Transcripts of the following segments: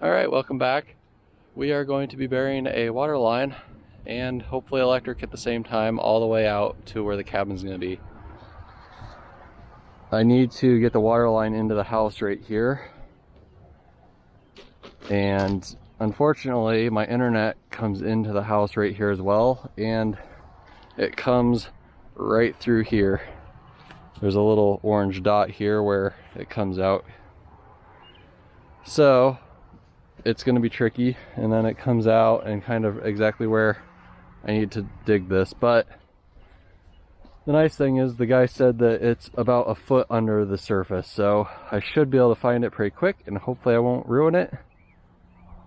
Alright, welcome back. We are going to be burying a water line and hopefully electric at the same time all the way out to where the cabin's going to be. I need to get the water line into the house right here, and unfortunately my internet comes into the house right here as well, and it comes right through here. There's a little orange dot here where it comes out, so it's going to be tricky, and then it comes out and kind of exactly where I need to dig this. But the nice thing is the guy said that it's about a foot under the surface, so I should be able to find it pretty quick, and hopefully I won't ruin it,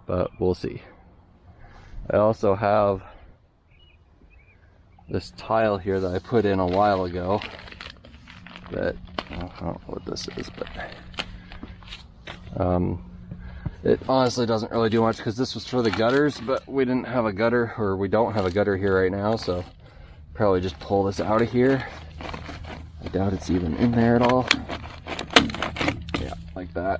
but we'll see. I also have this tile here that I put in a while ago that, I don't know what this is, but it honestly doesn't really do much because this was for the gutters, but we didn't have a gutter, or we don't have a gutter here right now, so probably just pull this out of here. I doubt it's even in there at all. Yeah, like that.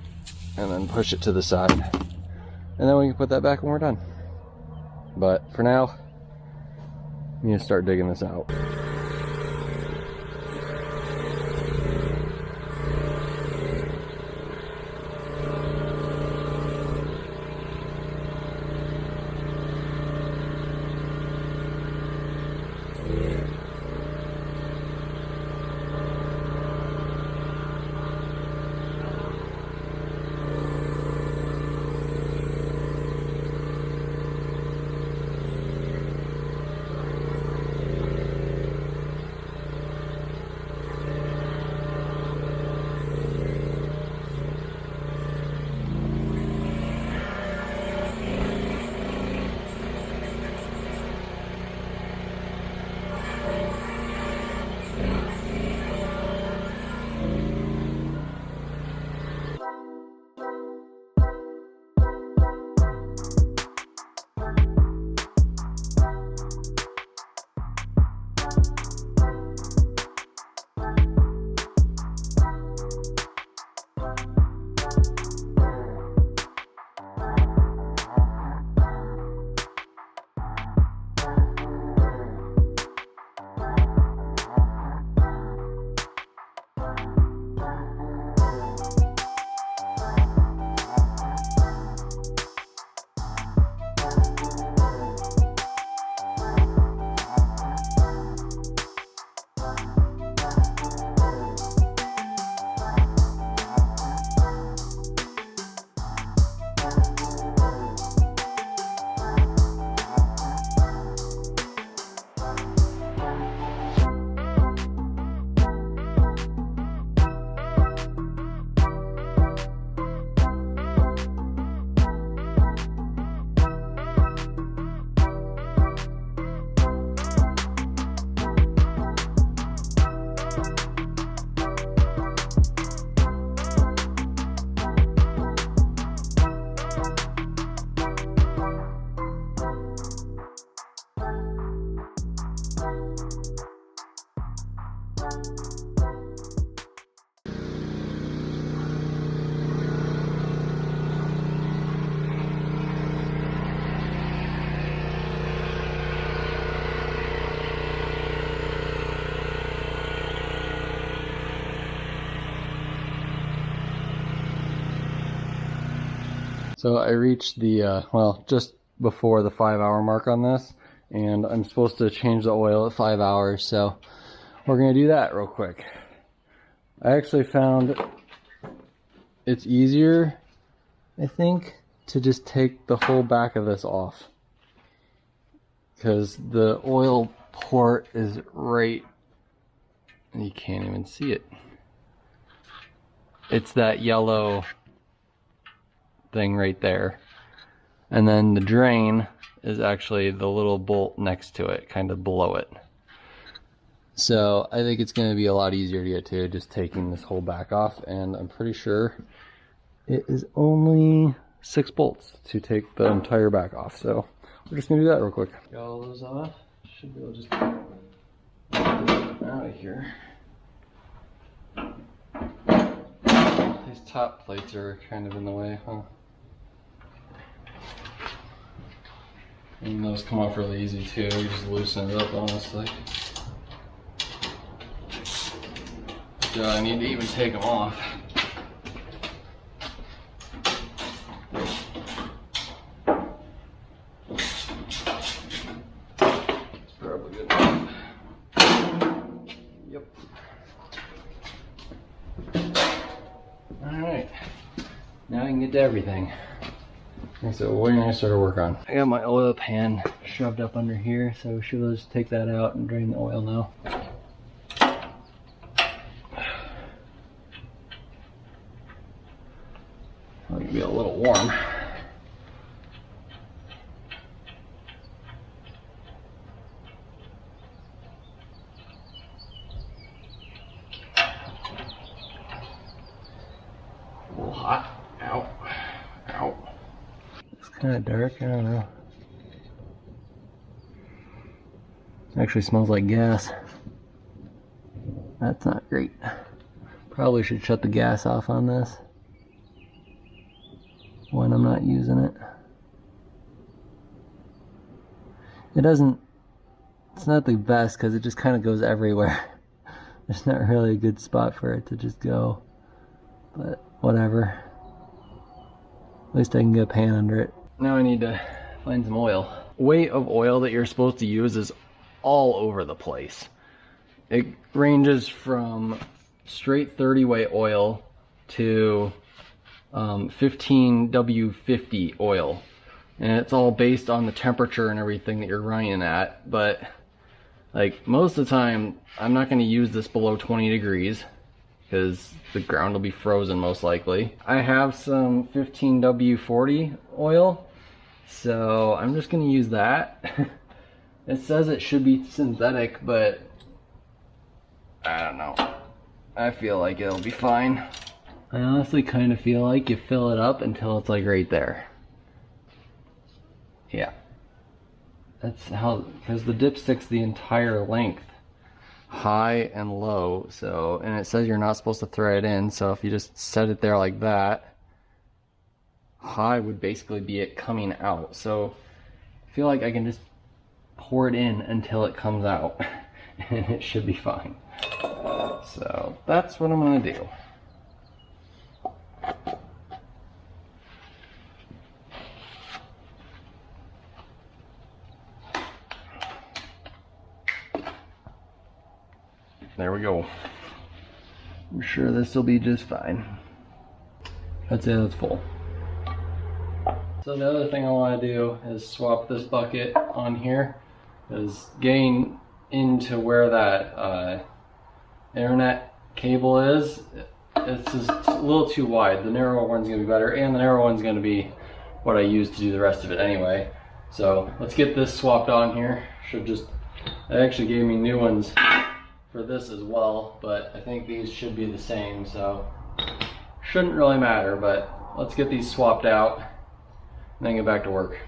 And then push it to the side. And then we can put that back when we're done. But for now, I need to start digging this out. So I reached the, well, just before the 5-hour mark on this, and I'm supposed to change the oil at 5 hours, so we're going to do that real quick. I actually found it's easier, I think, to just take the whole back of this off, because the oil port is right, and you can't even see it. It's that yellow thing right there, and then the drain is actually the little bolt next to it, kind of below it. So I think it's going to be a lot easier to get to just taking this whole back off, and I'm pretty sure it is only 6 bolts to take the entire back off. So we're just going to do that real quick. Got all those off. Should be able to just get this out of here. These top plates are kind of in the way, huh? And those come off really easy too. You just loosen it up, honestly. So I need to even take them off. It's probably good enough. Yep. Alright. Now I can get to everything. Okay, so what am I start to work on? I got my oil pan shoved up under here, so we should just take that out and drain the oil now. It can be a little warm. A little hot. Ow. Ow. It's kind of dark, I don't know. It actually smells like gas. That's not great. Probably should shut the gas off on this when I'm not using it. It's not the best because it just kind of goes everywhere. There's not really a good spot for it to just go, but whatever. At least I can get a pan under it. Now I need to find some oil. Weight of oil that you're supposed to use is all over the place. It ranges from straight 30 weight oil to 15W50 oil, and it's all based on the temperature and everything that you're running at. But like most of the time I'm not going to use this below 20 degrees because the ground will be frozen most likely. I have some 15W40 oil, so I'm just going to use that. It says it should be synthetic, but I don't know. I feel like it'll be fine. I honestly kind of feel like you fill it up until it's like right there. Yeah. That's how, because the dipstick's the entire length, high and low, so, and it says you're not supposed to thread it in, so if you just set it there like that, high would basically be it coming out. So I feel like I can just pour it in until it comes out and it should be fine. So that's what I'm going to do. There we go. I'm sure this will be just fine. I'd say that's full. So the other thing I want to do is swap this bucket on here, because getting into where that internet cable is, it's just a little too wide. The narrow one's going to be better, and the narrow one's going to be what I use to do the rest of it anyway. So let's get this swapped on here. They actually gave me new ones for this as well, but I think these should be the same, so shouldn't really matter. But let's get these swapped out and then get back to work.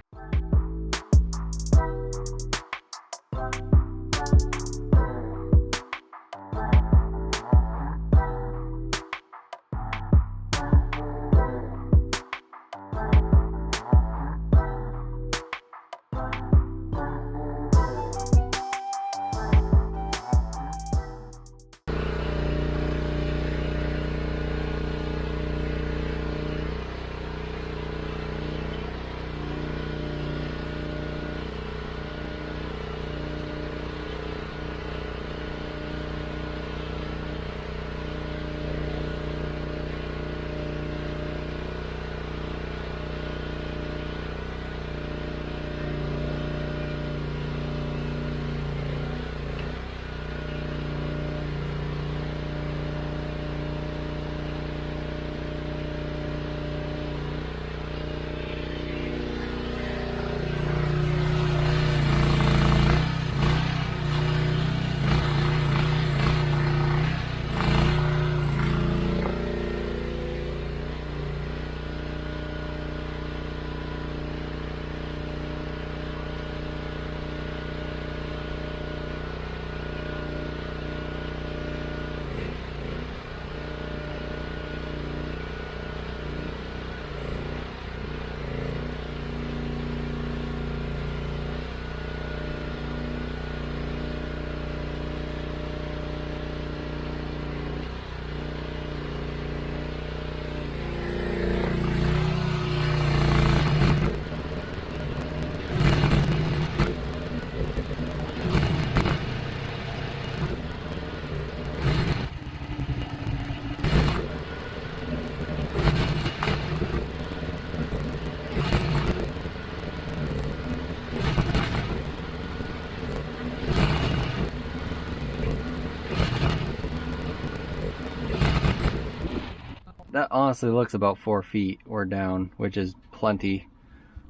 that honestly looks about 4 feet we're down, which is plenty.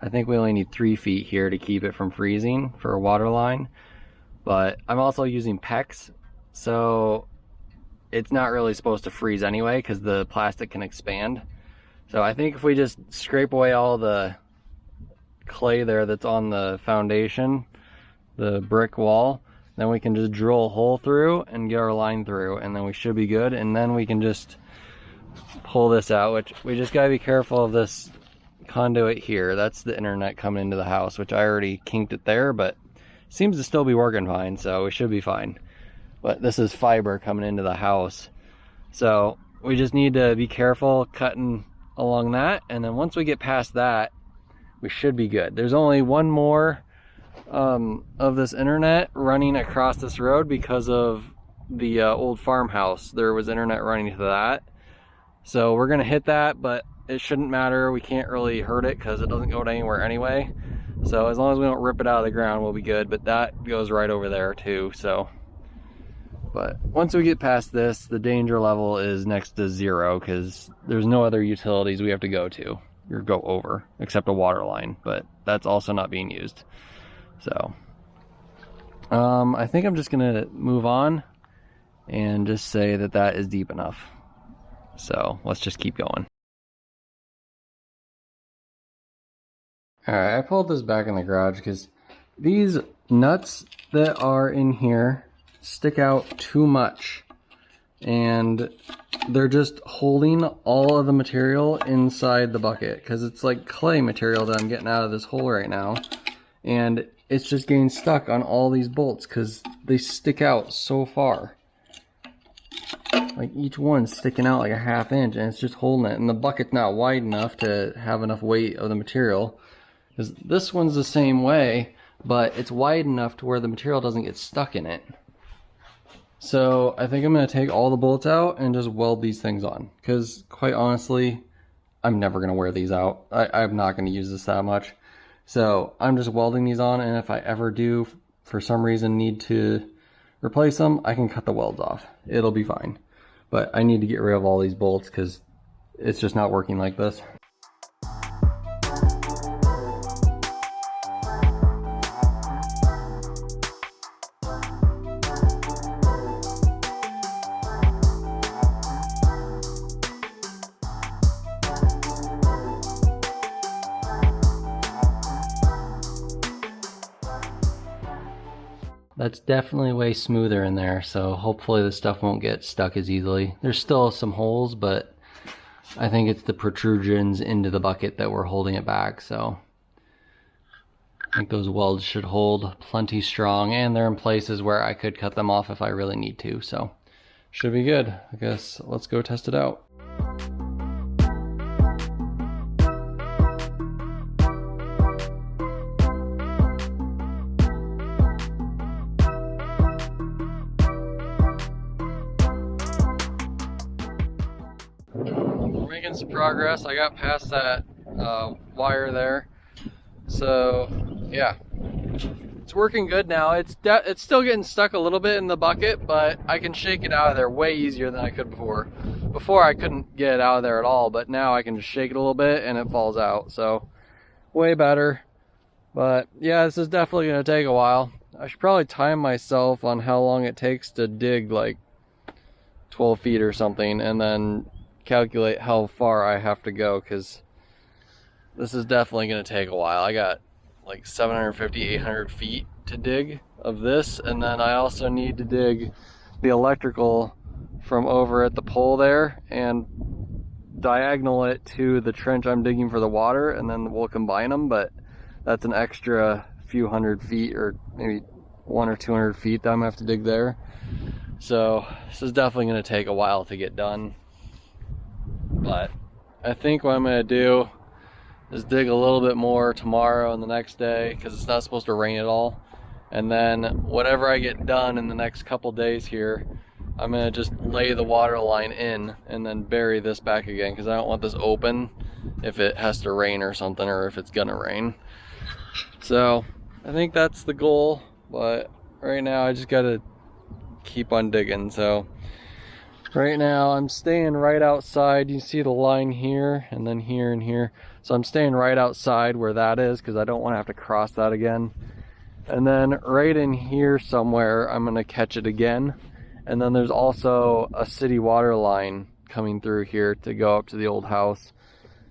I think we only need 3 feet here to keep it from freezing for a water line. But I'm also using PEX, so it's not really supposed to freeze anyway because the plastic can expand. So I think if we just scrape away all the clay there that's on the foundation, the brick wall, then we can just drill a hole through and get our line through, and then we should be good. And then we can just pull this out, which we just gotta be careful of this conduit here. That's the internet coming into the house, which I already kinked it there, but seems to still be working fine, so we should be fine. But this is fiber coming into the house, so we just need to be careful cutting along that, and then once we get past that, we should be good. There's only one more of this internet running across this road because of the old farmhouse. There was internet running to that, so we're gonna hit that, but it shouldn't matter. We can't really hurt it because it doesn't go anywhere anyway. So as long as we don't rip it out of the ground, we'll be good. But that goes right over there too. So, but once we get past this, the danger level is next to 0 because there's no other utilities we have to go to or go over except a water line. But that's also not being used. So, I think I'm just gonna move on and just say that that is deep enough. So let's just keep going. Alright, I pulled this back in the garage because these nuts that are in here stick out too much. And they're just holding all of the material inside the bucket because it's like clay material that I'm getting out of this hole right now. And it's just getting stuck on all these bolts because they stick out so far. Like each one's sticking out like a ½ inch and it's just holding it. And the bucket's not wide enough to have enough weight of the material. Because this one's the same way, but it's wide enough to where the material doesn't get stuck in it. So I think I'm going to take all the bolts out and just weld these things on. Because quite honestly, I'm never going to wear these out. I'm not going to use this that much. So I'm just welding these on, and if I ever do, for some reason, need to replace them, I can cut the welds off. It'll be fine. But I need to get rid of all these bolts because it's just not working like this. That's definitely way smoother in there, so hopefully the stuff won't get stuck as easily. There's still some holes, but I think it's the protrusions into the bucket that were holding it back, so I think those welds should hold plenty strong, and they're in places where I could cut them off if I really need to, so should be good. I guess let's go test it out. Making some progress. I got past that wire there, so yeah, it's working good now. It's still getting stuck a little bit in the bucket, but I can shake it out of there way easier than I could before. Before I couldn't get it out of there at all, but now I can just shake it a little bit and it falls out, so way better. But yeah, this is definitely going to take a while. I should probably time myself on how long it takes to dig like 12 feet or something, and then calculate how far I have to go, because this is definitely going to take a while. I got like 750, 800 feet to dig of this, and then I also need to dig the electrical from over at the pole there and diagonal it to the trench I'm digging for the water, and then we'll combine them. But that's an extra few hundred feet, or maybe 100 or 200 feet that I'm gonna have to dig there. So this is definitely going to take a while to get done. But I think what I'm going to do is dig a little bit more tomorrow and the next day, because it's not supposed to rain at all. And then whatever I get done in the next couple days here, I'm going to just lay the water line in and then bury this back again, because I don't want this open if it has to rain or something, or if it's going to rain. So I think that's the goal, but right now I just got to keep on digging. So Right now I'm staying right outside. You see the line here and then here and here. So I'm staying right outside where that is because I don't want to have to cross that again. And then right in here somewhere I'm going to catch it again. And then there's also a city water line coming through here to go up to the old house.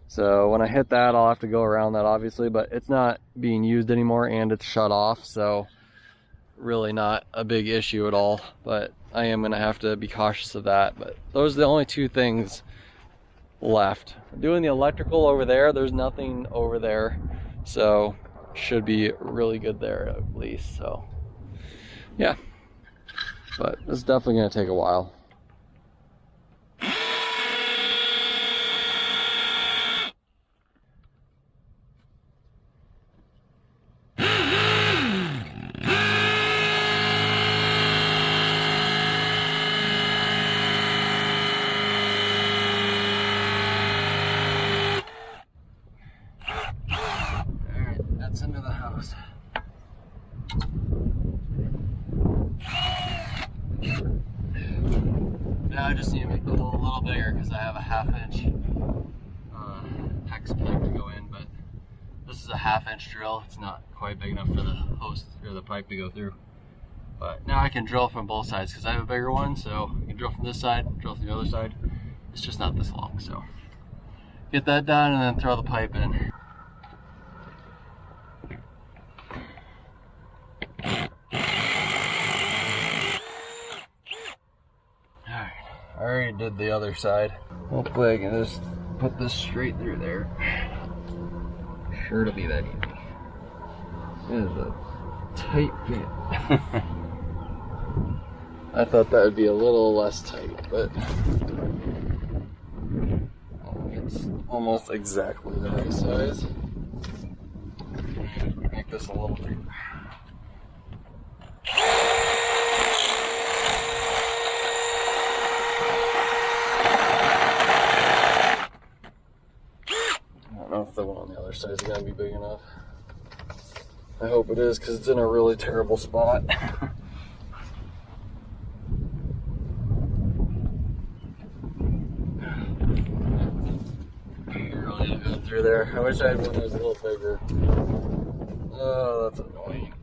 So when I hit that, I'll have to go around that obviously, but it's not being used anymore and it's shut off. So really not a big issue at all, but I am gonna have to be cautious of that. But those are the only two things left. Doing the electrical over there, there's nothing over there, so should be really good there at least. So yeah, but it's definitely gonna take a while. Into the house. Now I just need to make the hole a little bigger because I have a 1/2 inch hex pipe to go in, but this is a 1/2 inch drill. It's not quite big enough for the hose or the pipe to go through. But now I can drill from both sides because I have a bigger one, so I can drill from this side, drill from the other side. It's just not this long, so get that done and then throw the pipe in. I already did the other side. Hopefully I can just put this straight through there. Sure to be that easy. It is a tight fit. I thought that would be a little less tight, but it's almost exactly the right size. Make this a little bigger. I don't know if the one on the other side is going to be big enough. I hope it is because it's in a really terrible spot. Really good through there. I wish I had one that was a little bigger. Oh, that's annoying.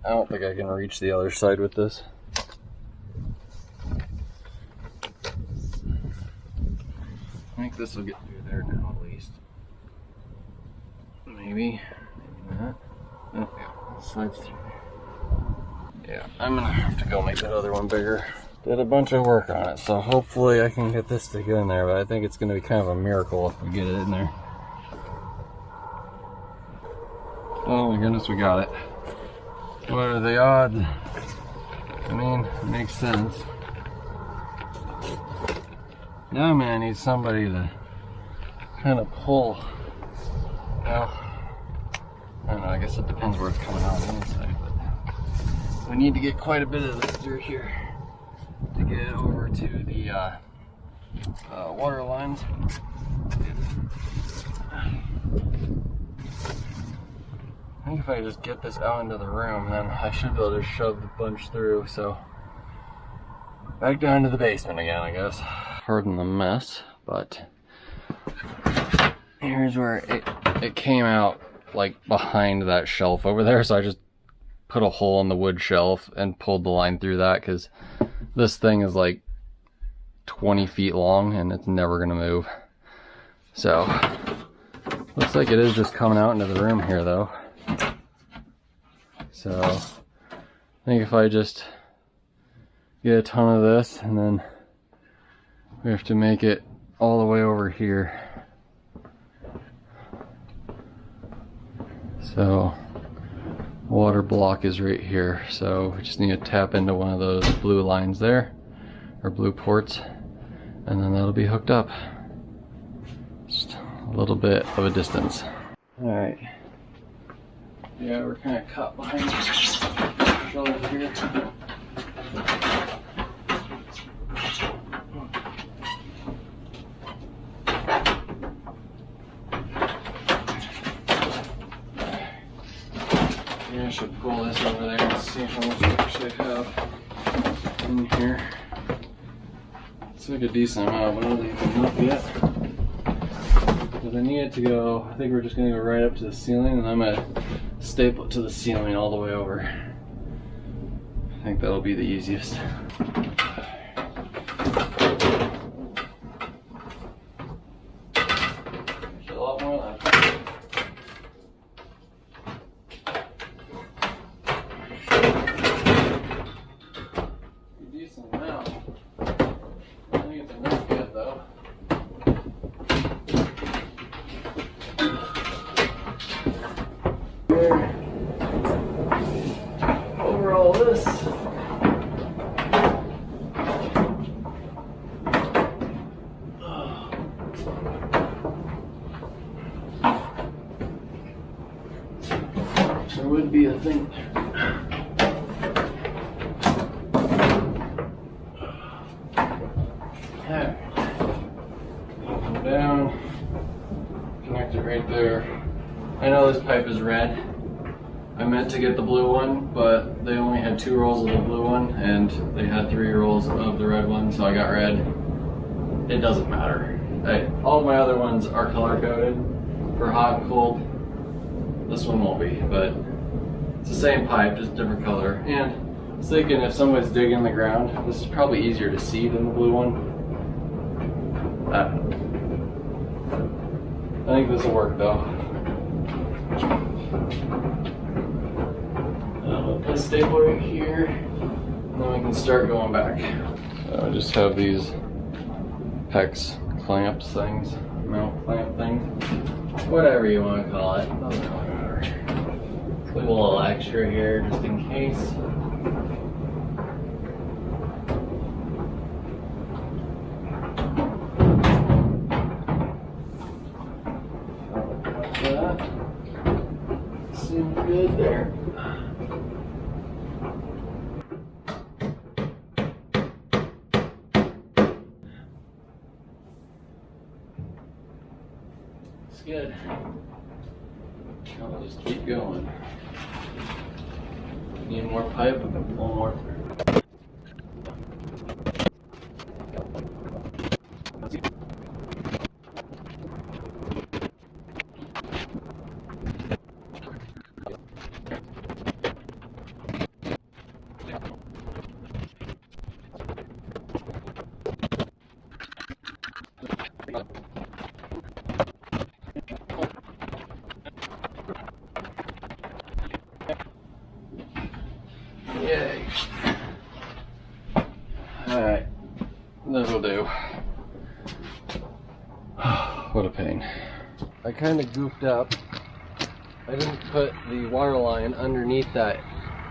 I don't think I can reach the other side with this. I think this will get through there now at least. Maybe not. Oh, yeah, it slides through there. Yeah, I'm gonna have to go make that other one bigger. Did a bunch of work on it, so hopefully I can get this to get in there, but I think it's gonna be kind of a miracle if we get it in there. Oh my goodness, we got it. What are the odds? I mean, it makes sense. Now I'm gonna need somebody to kind of pull. Well, I don't know, I guess it depends where it's coming out on the inside, but we need to get quite a bit of this through here to get it over to the water lines. I think if I just get this out into the room, then I should be able to shove the bunch through. So back down to the basement again, I guess. Pardon the mess, but here's where it came out, like behind that shelf over there. So I just put a hole in the wood shelf and pulled the line through that because this thing is like 20 feet long and it's never gonna move. So looks like it is just coming out into the room here though. So I think if I just get a ton of this and then we have to make it all the way over here. So water block is right here. So we just need to tap into one of those blue lines there, or blue ports, and then that'll be hooked up. Just a little bit of a distance. Alright. Yeah, we're kind of cut behind the shoulders here. Yeah, I should pull this over there and see how much I actually have in here. It's like a decent amount, but I don't think it's enough yet. But I need it to go, I think we're just going to go right up to the ceiling, and I'm going to staple it to the ceiling all the way over. I think that'll be the easiest. There's a lot more left. A decent amount. I don't think it's enough yet though. Over all this. There would be a thing there. Okay. Come down. Connect it right there. I know this pipe is red. I meant to get the blue one, but they only had 2 rolls of the blue one, and they had 3 rolls of the red one, so I got red. It doesn't matter. All of my other ones are color coded for hot and cold. This one won't be, but it's the same pipe, just different color. And I was thinking if somebody's digging the ground, this is probably easier to see than the blue one. I think this will work though. Put a staple right here, and then we can start going back. I just have these hex clamps things, mount clamp things, whatever you want to call it. Doesn't really matter. Let's leave a little extra here just in case. Like that. Seems good there. Good. I'll just keep going. Need more pipe? One more. Yay. Alright, that'll do. What a pain. I kind of goofed up. I didn't put the water line underneath that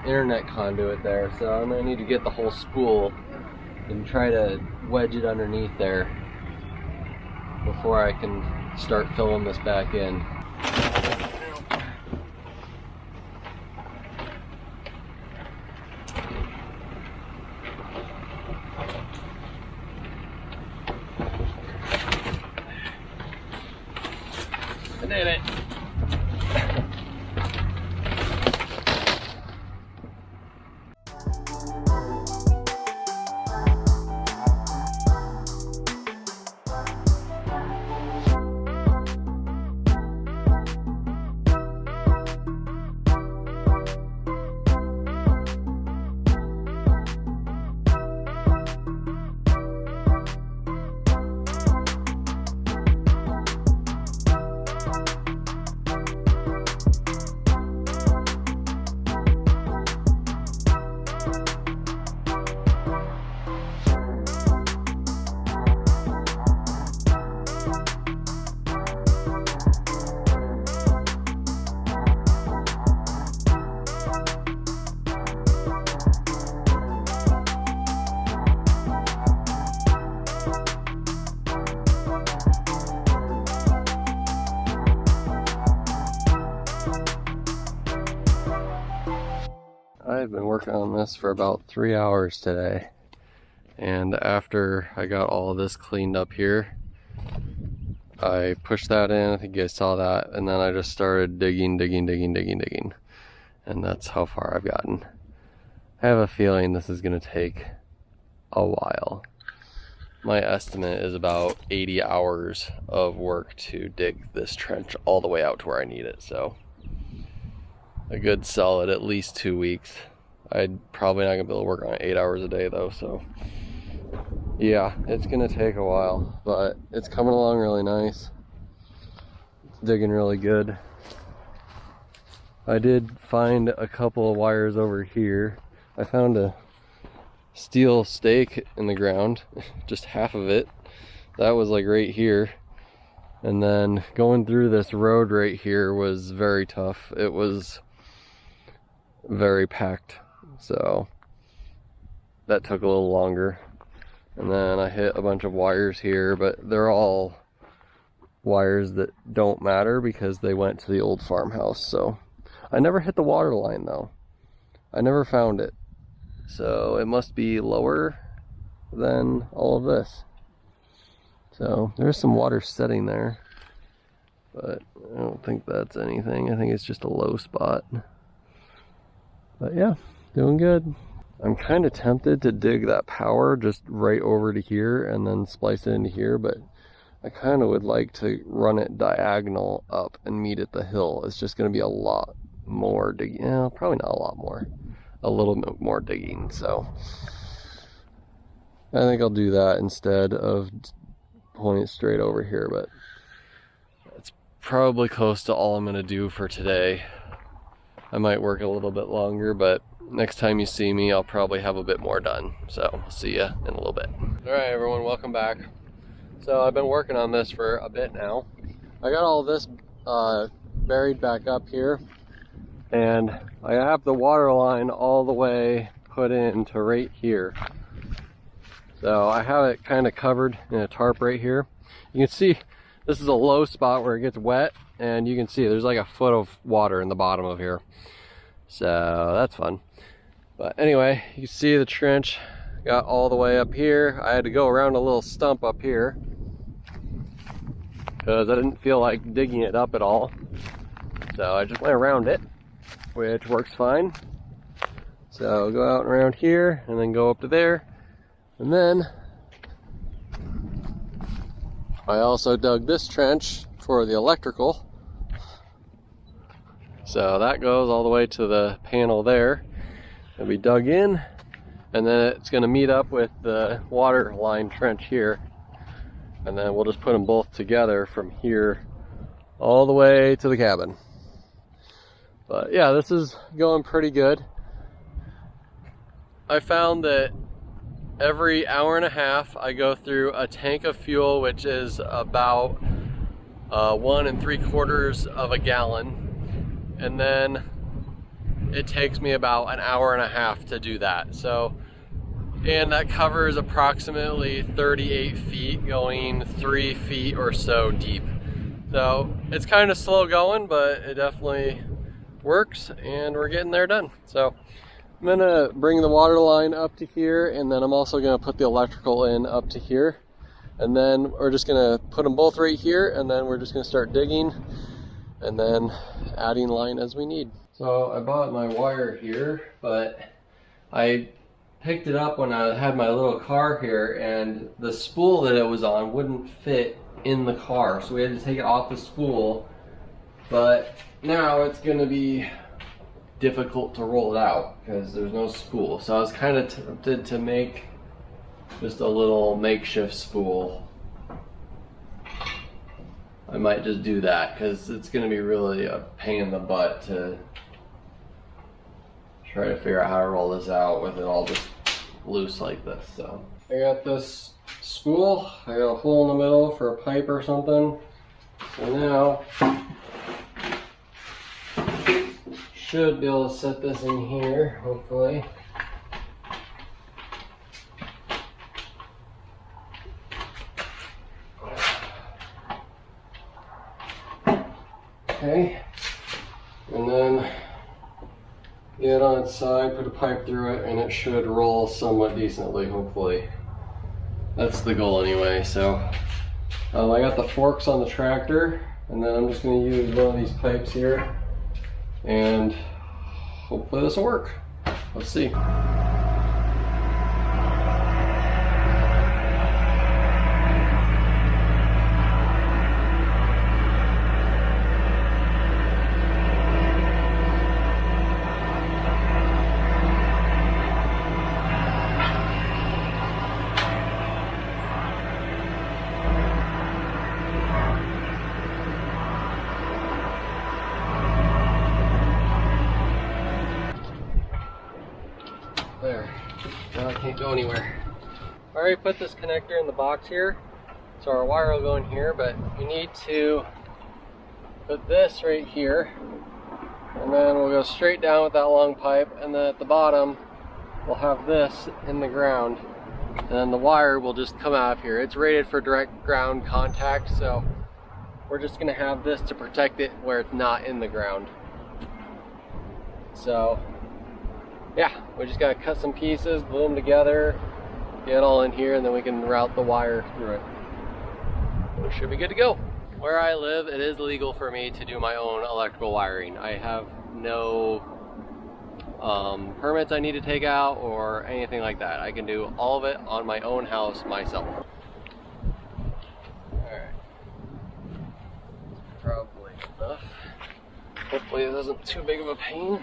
internet conduit there, so I'm going to need to get the whole spool and try to wedge it underneath there before I can start filling this back in. I did it. I've been working on this for about 3 hours today. And after I got all of this cleaned up here, I pushed that in, I think you guys saw that, and then I just started digging. And that's how far I've gotten. I have a feeling this is gonna take a while. My estimate is about 80 hours of work to dig this trench all the way out to where I need it, so a good solid at least 2 weeks. I'm probably not gonna be able to work on it 8 hours a day though, so yeah, it's gonna take a while, but it's coming along really nice. It's digging really good. I did find a couple of wires over here. I found a steel stake in the ground, just half of it. That was like right here. And then going through this road right here was very tough. It was very packed, so that took a little longer. And then I hit a bunch of wires here, but they're all wires that don't matter because they went to the old farmhouse. So I never hit the water line though. I never found it. So it must be lower than all of this. So there's some water setting there, but I don't think that's anything. I think it's just a low spot. But yeah, doing good. I'm kind of tempted to dig that power just right over to here and then splice it into here, but I kind of would like to run it diagonal up and meet at the hill. It's just going to be a lot more digging. Yeah, probably not a lot more. A little bit more digging, so I think I'll do that instead of pulling it straight over here, but it's probably close to all I'm going to do for today. I might work a little bit longer, but next time you see me, I'll probably have a bit more done. So I'll see you in a little bit. All right, everyone, welcome back. So I've been working on this for a bit now. I got all this buried back up here, and I have the water line all the way put in to right here. So I have it kind of covered in a tarp right here. You can see this is a low spot where it gets wet, and you can see there's like a foot of water in the bottom of here. So that's fun. But anyway, you can see the trench got all the way up here. I had to go around a little stump up here because I didn't feel like digging it up at all. So I just went around it, which works fine. So go out and around here and then go up to there. And then I also dug this trench for the electrical. So that goes all the way to the panel there. It'll be dug in, and then it's going to meet up with the water line trench here. And then we'll just put them both together from here all the way to the cabin. But yeah, this is going pretty good. I found that every hour and a half I go through a tank of fuel, which is about 1 3/4 of a gallon, and then it takes me about an hour and a half to do that. So, and that covers approximately 38 feet, going 3 feet or so deep. So it's kind of slow going, but it definitely works, and we're getting there done. So I'm gonna bring the water line up to here, and then I'm also gonna put the electrical in up to here, and then we're just gonna put them both right here, and then we're just gonna start digging and then adding line as we need. So I bought my wire here, but I picked it up when I had my little car here, and the spool that it was on wouldn't fit in the car, so we had to take it off the spool. But now it's gonna be difficult to roll it out because there's no spool. So I was kind of tempted to make just a little makeshift spool. I might just do that because it's going to be really a pain in the butt to try to figure out how to roll this out with it all just loose like this. So I got this spool. I got a hole in the middle for a pipe or something. So now should be able to set this in here, hopefully. Okay, and then get it on its side, put a pipe through it, and it should roll somewhat decently, hopefully. That's the goal anyway. So I got the forks on the tractor, and then I'm just going to use one of these pipes here, and hopefully this will work. Let's see. There, now I can't go anywhere. I already put this connector in the box here, so our wire will go in here, but you need to put this right here, and then we'll go straight down with that long pipe, and then at the bottom we'll have this in the ground, and then the wire will just come out of here. It's rated for direct ground contact, so we're just going to have this to protect it where it's not in the ground. So yeah, we just gotta cut some pieces, glue them together, get it all in here, and then we can route the wire through it. We should be good to go. Where I live, it is legal for me to do my own electrical wiring. I have no permits I need to take out or anything like that. I can do all of it on my own house myself. Alright. Probably enough. Hopefully this isn't too big of a pain.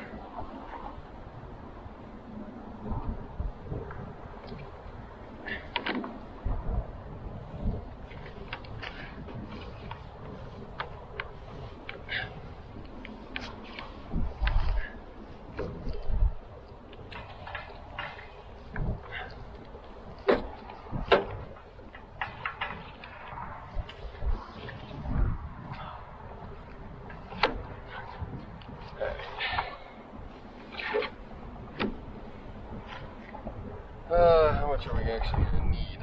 How much are we actually going to need?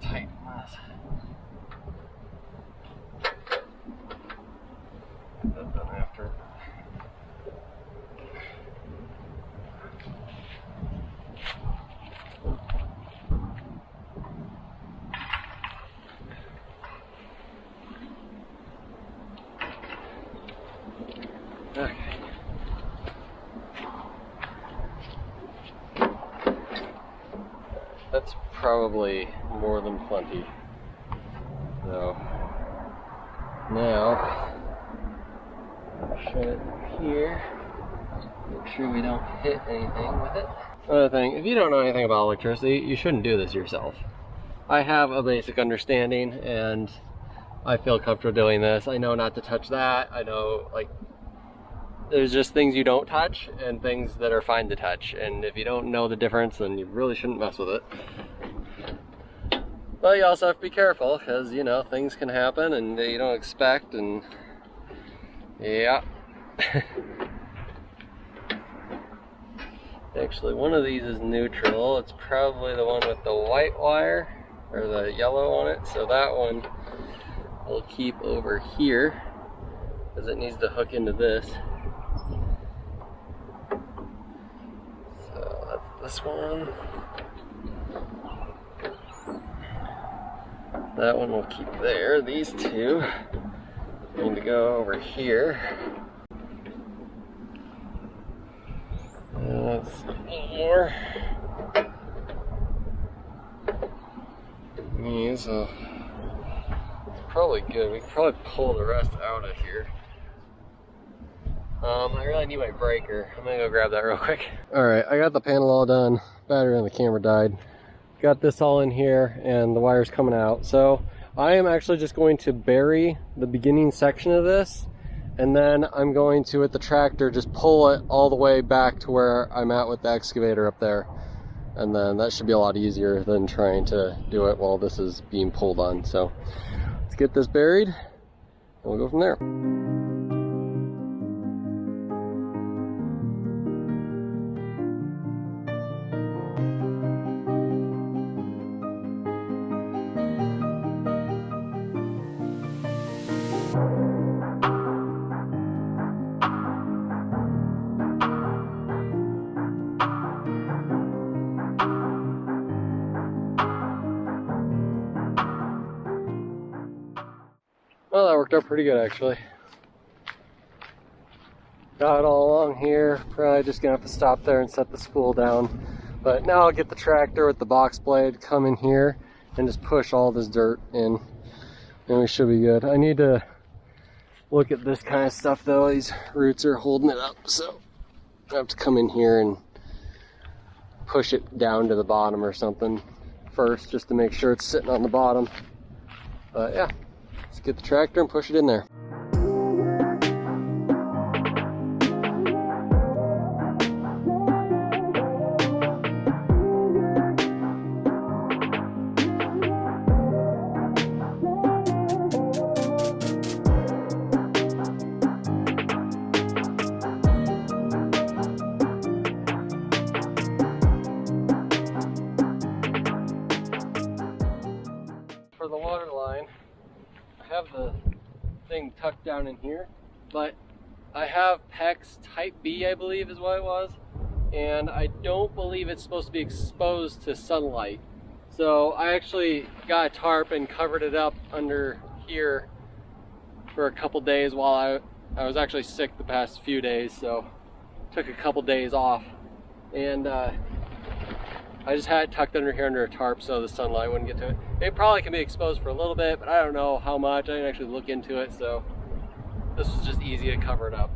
Tighten this. Get that done after. Okay. That's probably more than plenty. So now shut it here. Make sure we don't hit anything with it. Another thing, if you don't know anything about electricity, you shouldn't do this yourself. I have a basic understanding and I feel comfortable doing this. I know not to touch that. I know, like, there's just things you don't touch and things that are fine to touch, and if you don't know the difference, then you really shouldn't mess with it. But you also have to be careful, because, you know, things can happen and you don't expect, and yeah. Actually, one of these is neutral. It's probably the one with the white wire or the yellow on it, so that one I'll keep over here because it needs to hook into this. This one. That one we'll keep there. These two need to go over here. That's more. These it's probably good. We can probably pull the rest out of here. I really need my breaker. I'm gonna go grab that real quick. Alright, I got the panel all done. Battery on the camera died. Got this all in here and the wire's coming out. So I am actually just going to bury the beginning section of this, and then I'm going to, with the tractor, just pull it all the way back to where I'm at with the excavator up there. And then that should be a lot easier than trying to do it while this is being pulled on. So let's get this buried and we'll go from there. Well, that worked out pretty good actually. Got it all along here. Probably just gonna have to stop there and set the spool down. But now I'll get the tractor with the box blade, come in here and just push all this dirt in, and we should be good. I need to look at this kind of stuff though. These roots are holding it up, so I have to come in here and push it down to the bottom or something first, just to make sure it's sitting on the bottom. But yeah, let's get the tractor and push it in there. For the water line, I have the thing tucked down in here, but I have PEX type B, I believe is what it was, and I don't believe it's supposed to be exposed to sunlight. So I actually got a tarp and covered it up under here for a couple days while I was actually sick the past few days, so took a couple days off, and I just had it tucked under here under a tarp so the sunlight wouldn't get to it. It probably can be exposed for a little bit, but I don't know how much. I didn't actually look into it, so this was just easy to cover it up.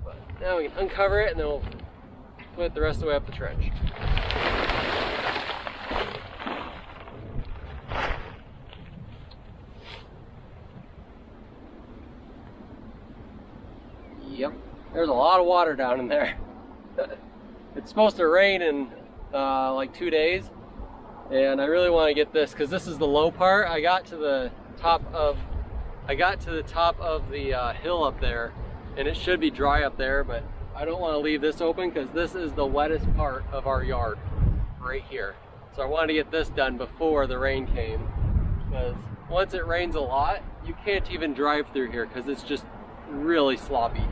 But now we can uncover it and then we'll put it the rest of the way up the trench. Yep, there's a lot of water down in there. It's supposed to rain in like 2 days, and I really want to get this because this is the low part. I got to the top of the hill up there, and it should be dry up there, but I don't want to leave this open because this is the wettest part of our yard right here. So I wanted to get this done before the rain came, because once it rains a lot, you can't even drive through here because it's just really sloppy.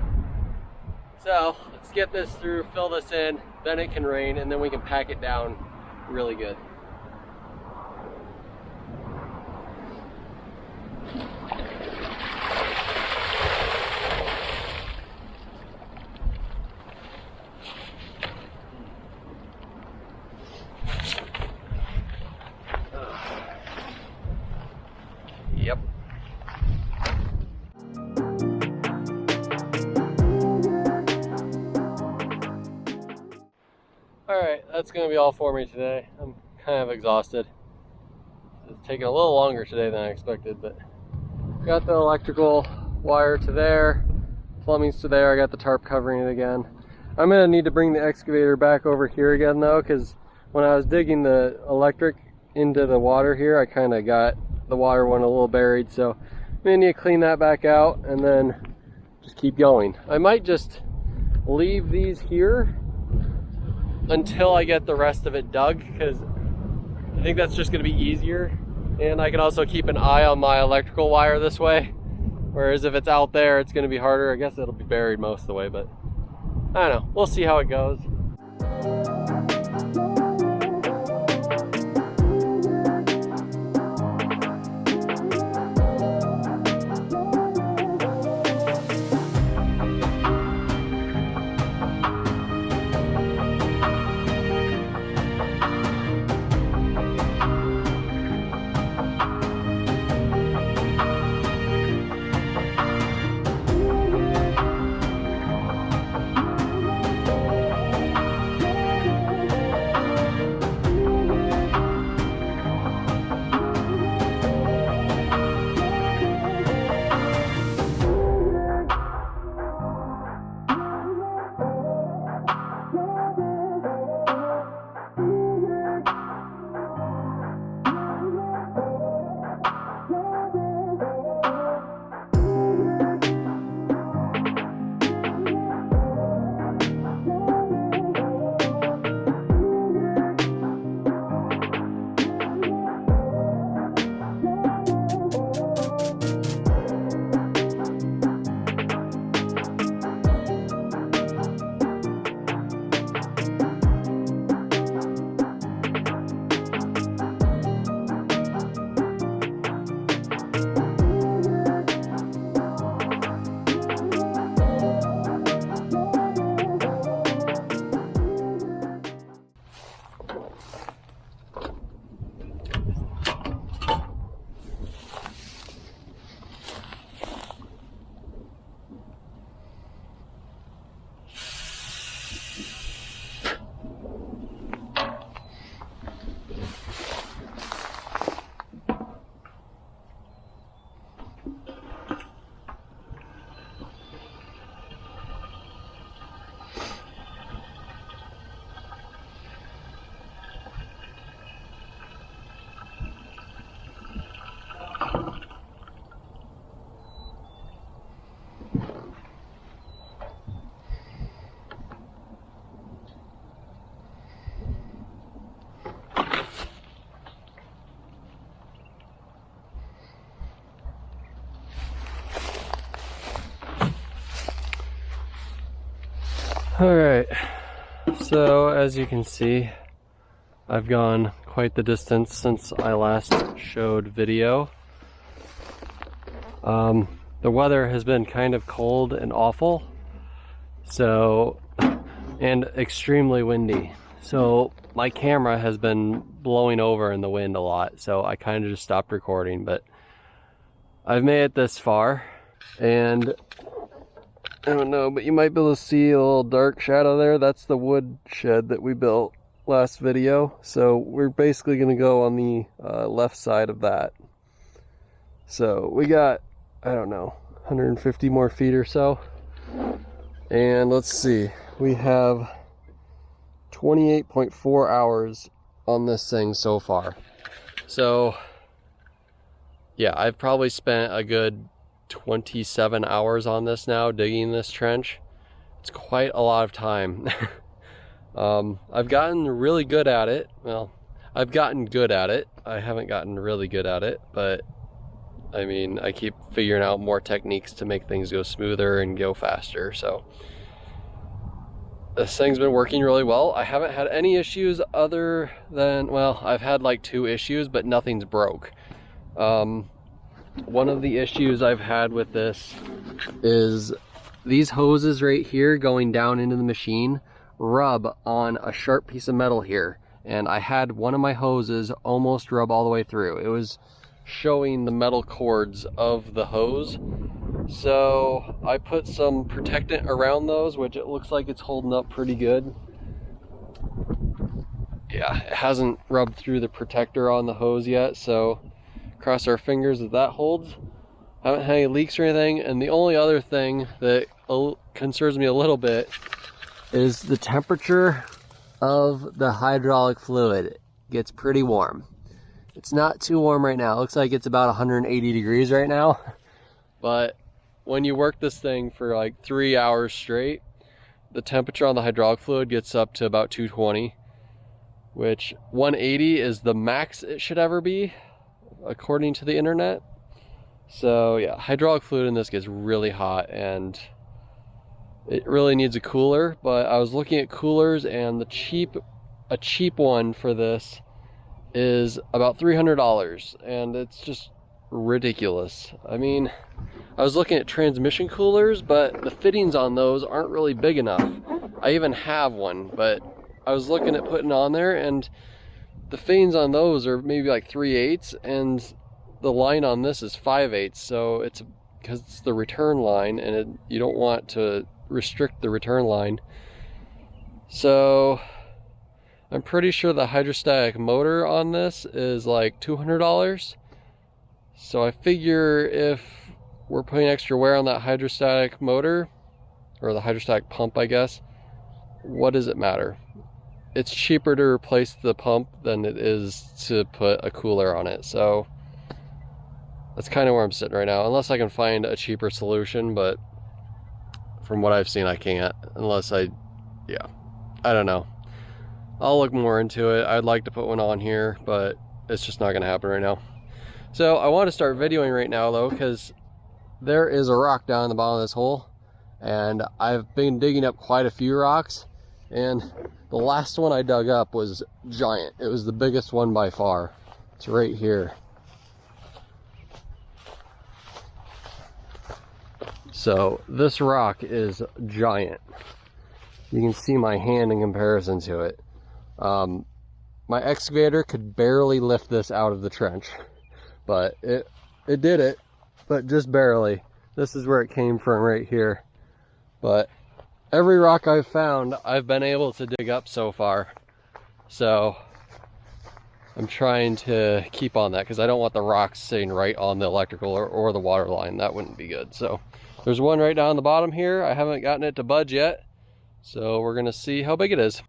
So let's get this through, fill this in, then it can rain, and then we can pack it down really good. Yep. Alright, that's going to be all for me today. I'm kind of exhausted. It's taking a little longer today than I expected, but got the electrical wire to there, plumbing's to there, I got the tarp covering it again. I'm going to need to bring the excavator back over here again though, because when I was digging the electric into the water here, I kind of got the water one a little buried, so I'm going to need to clean that back out and then just keep going. I might just leave these here until I get the rest of it dug, because I think that's just going to be easier, and I can also keep an eye on my electrical wire this way, whereas if it's out there it's going to be harder. I guess it'll be buried most of the way, but I don't know, we'll see how it goes. Alright, so as you can see, I've gone quite the distance since I last showed video. The weather has been kind of cold and awful, and extremely windy. So my camera has been blowing over in the wind a lot, so I kind of just stopped recording, but I've made it this far, and I don't know, but you might be able to see a little dark shadow there. That's the wood shed that we built last video. So we're basically going to go on the left side of that. So we got, I don't know, 150 more feet or so. And let's see, we have 28.4 hours on this thing so far. So yeah, I've probably spent a good 27 hours on this now, digging this trench. It's quite a lot of time. I've gotten really good at it. Well, I've gotten good at it. I haven't gotten really good at it, but I mean, I keep figuring out more techniques to make things go smoother and go faster. So this thing's been working really well. I haven't had any issues other than, well, I've had like 2 issues, but nothing's broke. One of the issues I've had with this is these hoses right here going down into the machine rub on a sharp piece of metal here, and I had one of my hoses almost rub all the way through. It was showing the metal cords of the hose, so I put some protectant around those, which it looks like it's holding up pretty good. Yeah, it hasn't rubbed through the protector on the hose yet, so cross our fingers that that holds. Haven't had any leaks or anything. And the only other thing that concerns me a little bit is the temperature of the hydraulic fluid. It gets pretty warm. It's not too warm right now. It looks like it's about 180 degrees right now. But when you work this thing for like 3 hours straight, the temperature on the hydraulic fluid gets up to about 220, which 180 is the max it should ever be, according to the internet. So yeah, hydraulic fluid in this gets really hot, and it really needs a cooler. But I was looking at coolers, and a cheap one for this is about $300, and it's just ridiculous. I mean, I was looking at transmission coolers, but the fittings on those aren't really big enough. I even have one, but I was looking at putting on there, and the fittings on those are maybe like 3/8, and the line on this is 5/8. So it's because it's the return line, and you don't want to restrict the return line. So I'm pretty sure the hydrostatic motor on this is like $200. So I figure if we're putting extra wear on that hydrostatic motor, or the hydrostatic pump, I guess, what does it matter? It's cheaper to replace the pump than it is to put a cooler on it. So that's kind of where I'm sitting right now, unless I can find a cheaper solution. But from what I've seen, I can't, unless I don't know. I'll look more into it. I'd like to put one on here, but it's just not going to happen right now. So I want to start videoing right now though, because there is a rock down the bottom of this hole, and I've been digging up quite a few rocks, and the last one I dug up was giant. It was the biggest one by far. It's right here. So this rock is giant. You can see my hand in comparison to it. My excavator could barely lift this out of the trench, but it did it, but just barely. This is where it came from right here. But every rock I've found, I've been able to dig up so far. So I'm trying to keep on that, because I don't want the rocks sitting right on the electrical or the water line. That wouldn't be good. So there's one right down the bottom here. I haven't gotten it to budge yet, so we're gonna see how big it is.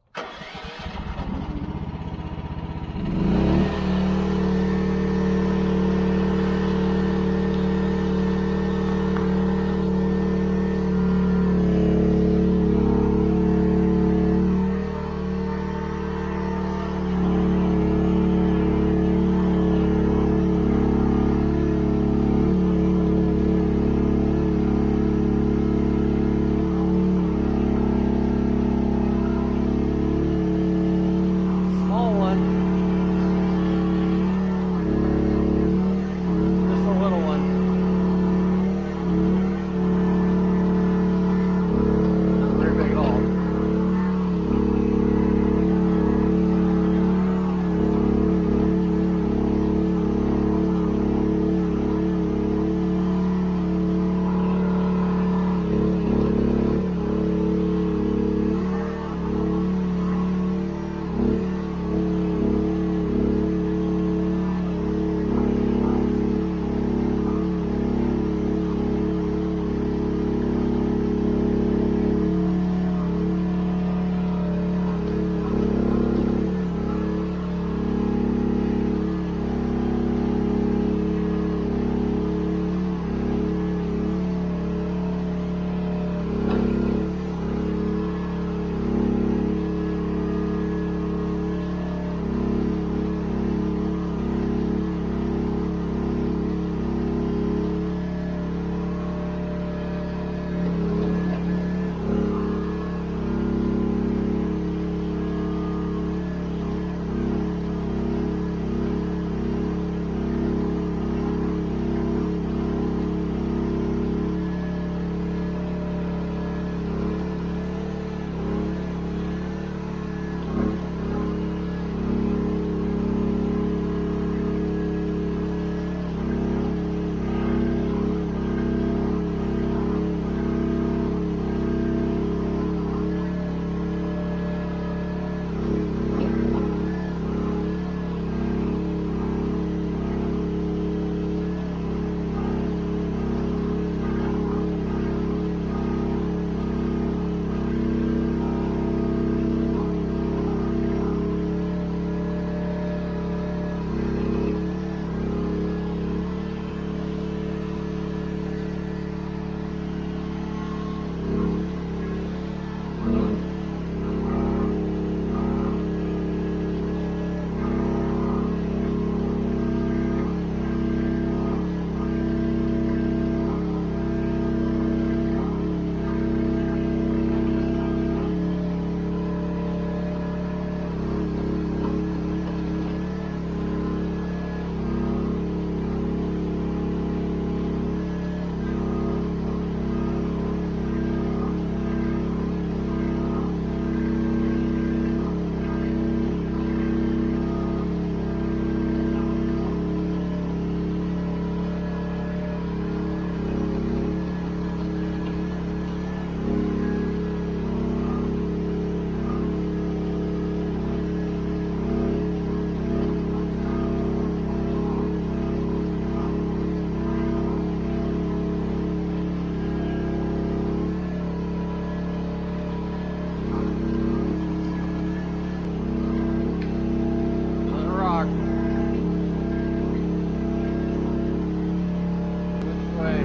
way.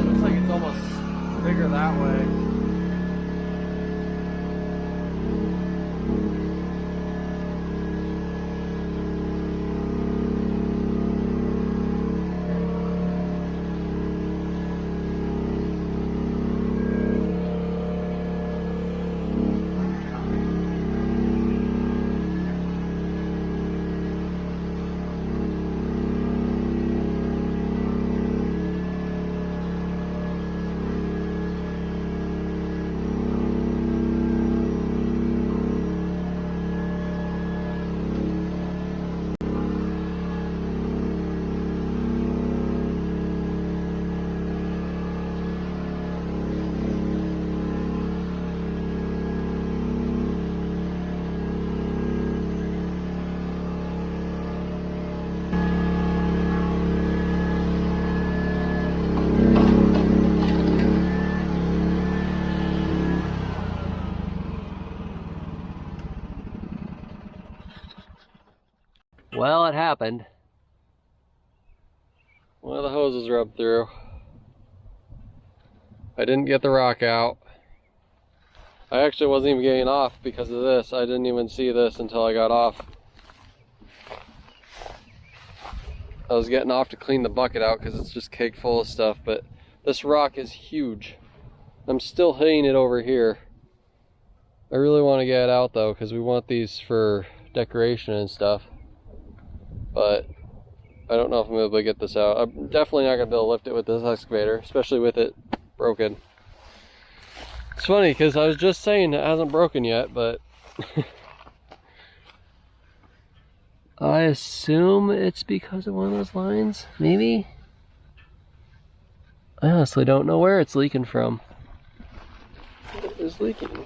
Looks like it's almost bigger that way. Well, it happened. One of the hoses rubbed through. I didn't get the rock out. I actually wasn't even getting off because of this. I didn't even see this until I got off. I was getting off to clean the bucket out because it's just caked full of stuff, but this rock is huge. I'm still hitting it over here. I really want to get it out though because we want these for decoration and stuff. But I don't know if I'm able to get this out. I'm definitely not going to be able to lift it with this excavator, especially with it broken. It's funny because I was just saying it hasn't broken yet, but I assume it's because of one of those lines, maybe? I honestly don't know where it's leaking from. It is leaking.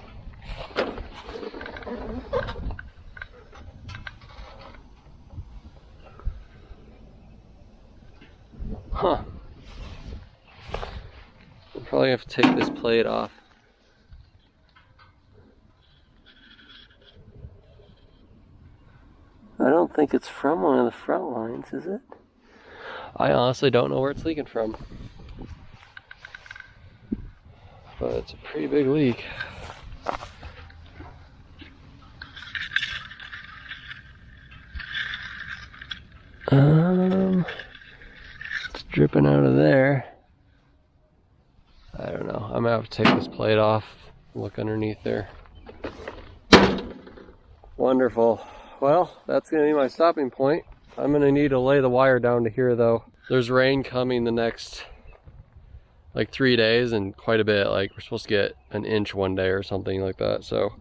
Huh. I'll probably have to take this plate off. I don't think it's from one of the front lines, is it? I honestly don't know where it's leaking from. But it's a pretty big leak. It's dripping out of there. I don't know. I'm gonna have to take this plate off, look underneath there. Wonderful. Well, that's gonna be my stopping point. I'm gonna need to lay the wire down to here though. There's rain coming the next like 3 days and quite a bit. Like we're supposed to get an inch one day or something like that. So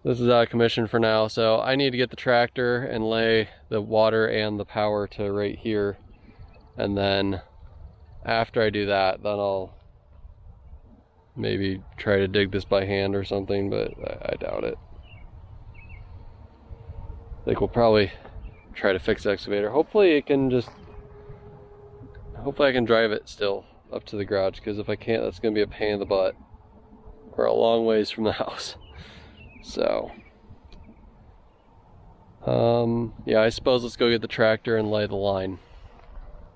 this is out of commission for now. So I need to get the tractor and lay the water and the power to right here. And then after I do that, then I'll maybe try to dig this by hand or something, but I doubt it. I think we'll probably try to fix the excavator. Hopefully I can drive it still up to the garage, because if I can't, that's gonna be a pain in the butt. We're a long ways from the house. So yeah, I suppose let's go get the tractor and lay the line.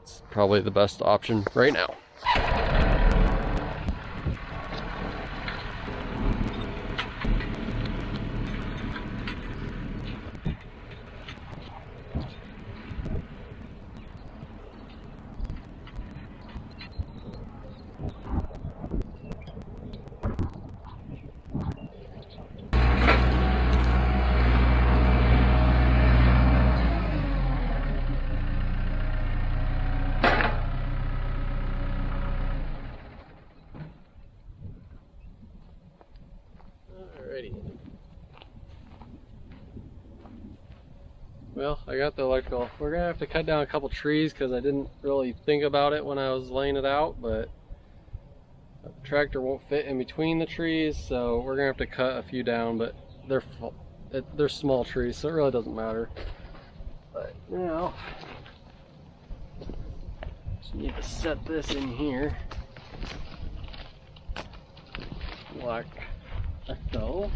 It's probably the best option right now. Well, I got the electrical. We're gonna have to cut down a couple trees because I didn't really think about it when I was laying it out, but the tractor won't fit in between the trees, so we're gonna have to cut a few down, but they're small trees, so it really doesn't matter. But now, just need to set this in here like so.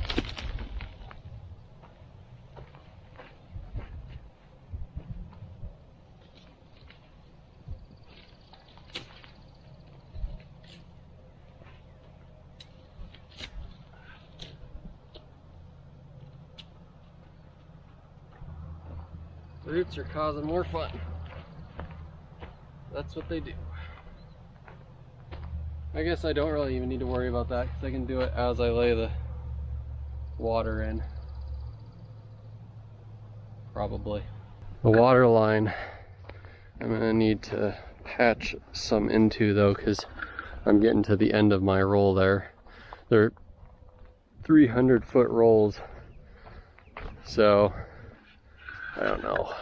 Roots are causing more fun. That's what they do. I guess I don't really even need to worry about that because I can do it as I lay the water in. Probably. The water line I'm going to need to patch some into though, because I'm getting to the end of my roll there. They're 300-foot rolls, so I don't know.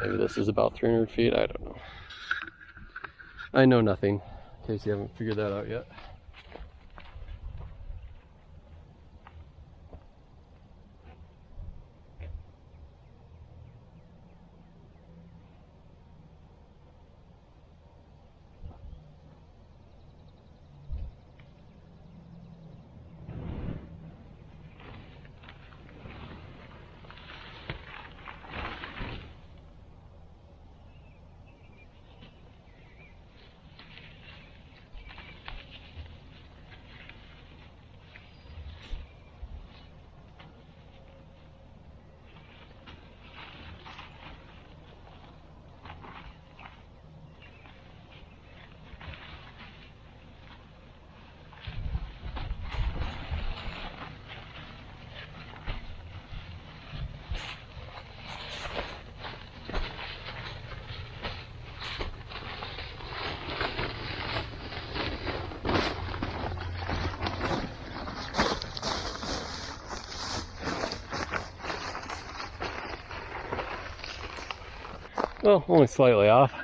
Maybe this is about 300 feet, I don't know. I know nothing, in case you haven't figured that out yet. Well, only slightly off.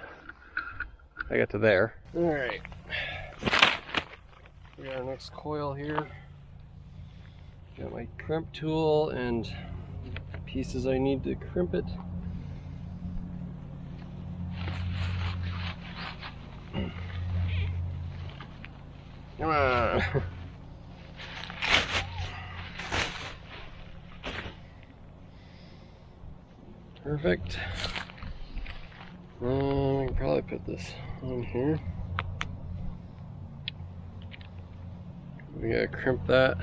I got to there. Alright. We got our next coil here. Got my crimp tool and pieces I need to crimp it. Come on. Perfect. I can probably put this on here. We gotta crimp that.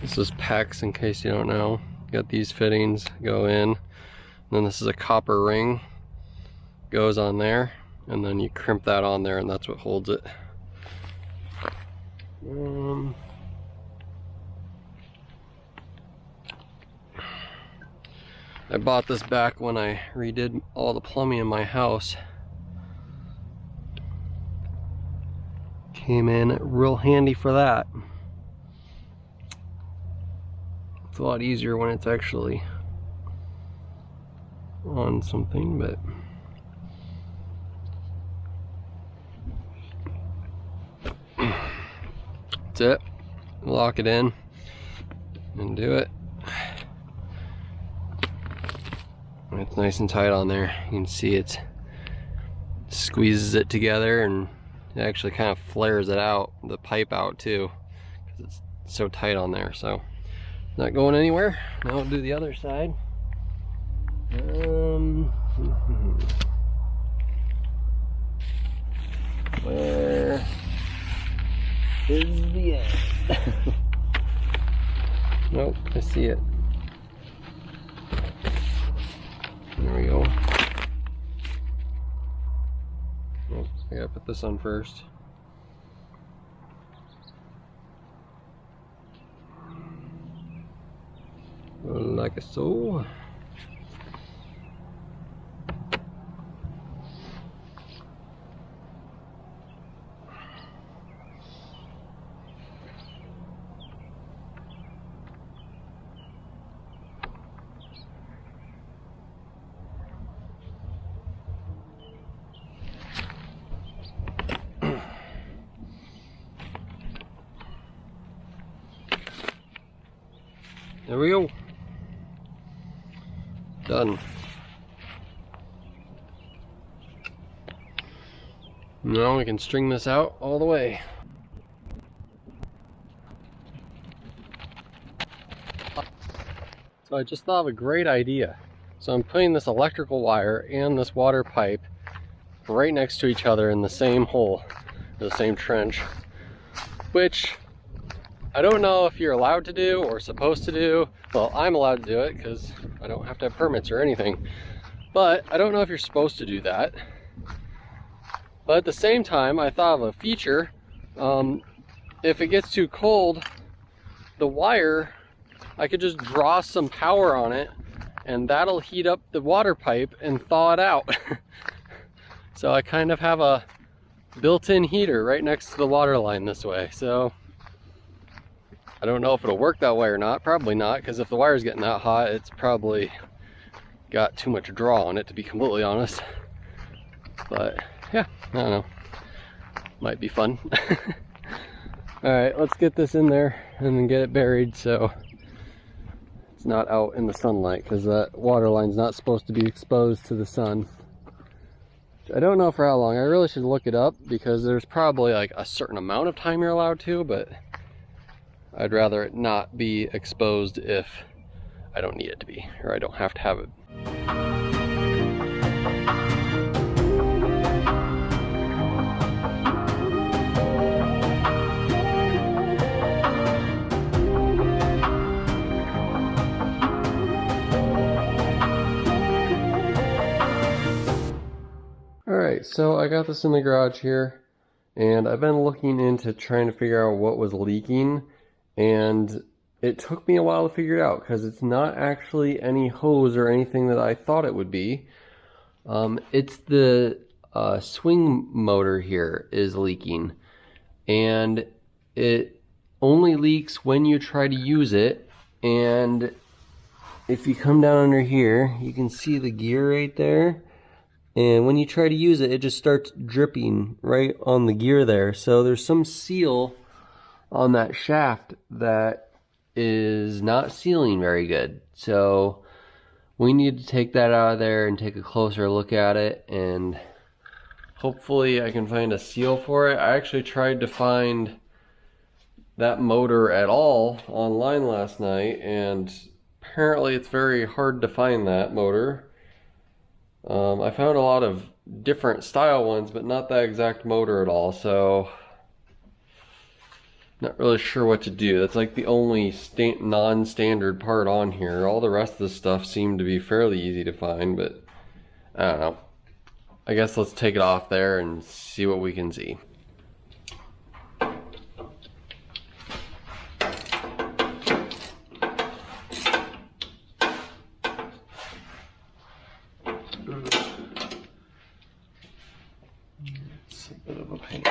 This is PEX, in case you don't know. Got these fittings go in. And then this is a copper ring. Goes on there. And then you crimp that on there, and that's what holds it. I bought this back when I redid all the plumbing in my house. Came in real handy for that. It's a lot easier when it's actually on something, but that's it. Lock it in and do it. It's nice and tight on there. You can see it squeezes it together, and it actually kind of flares it out, the pipe out too, because it's so tight on there. So not going anywhere. Now we'll do the other side. Where is the end? Nope, I see it. There we go. Oh, I gotta put this on first. Like so. There we go. Done. Now we can string this out all the way. So I just thought of a great idea. So I'm putting this electrical wire and this water pipe right next to each other in the same hole, the same trench, which I don't know if you're allowed to do or supposed to do. Well, I'm allowed to do it because I don't have to have permits or anything. But I don't know if you're supposed to do that. But at the same time, I thought of a feature. If it gets too cold, the wire, I could just draw some power on it and that'll heat up the water pipe and thaw it out. So I kind of have a built-in heater right next to the water line this way. So I don't know if it'll work that way or not. Probably not, because if the wire's getting that hot, it's probably got too much draw on it, to be completely honest. But yeah, I don't know. Might be fun. Alright, let's get this in there and then get it buried so it's not out in the sunlight, because that water line's not supposed to be exposed to the sun. I don't know for how long. I really should look it up, because there's probably like a certain amount of time you're allowed to, but I'd rather it not be exposed if I don't need it to be, or I don't have to have it. Alright, so I got this in the garage here, and I've been looking into trying to figure out what was leaking, and it took me a while to figure it out, because it's not actually any hose or anything that I thought it would be. It's the swing motor here is leaking, and it only leaks when you try to use it. And if you come down under here, you can see the gear right there. And when you try to use it, it just starts dripping right on the gear there. So there's some seal on that shaft that is not sealing very good. So we need to take that out of there and take a closer look at it, and hopefully I can find a seal for it. I actually tried to find that motor at all online last night, and apparently it's very hard to find that motor. I found a lot of different style ones, but not that exact motor at all, so not really sure what to do. That's like the only non-standard part on here. All the rest of the stuff seemed to be fairly easy to find, but I don't know. I guess let's take it off there and see what we can see. It's a bit of a pain.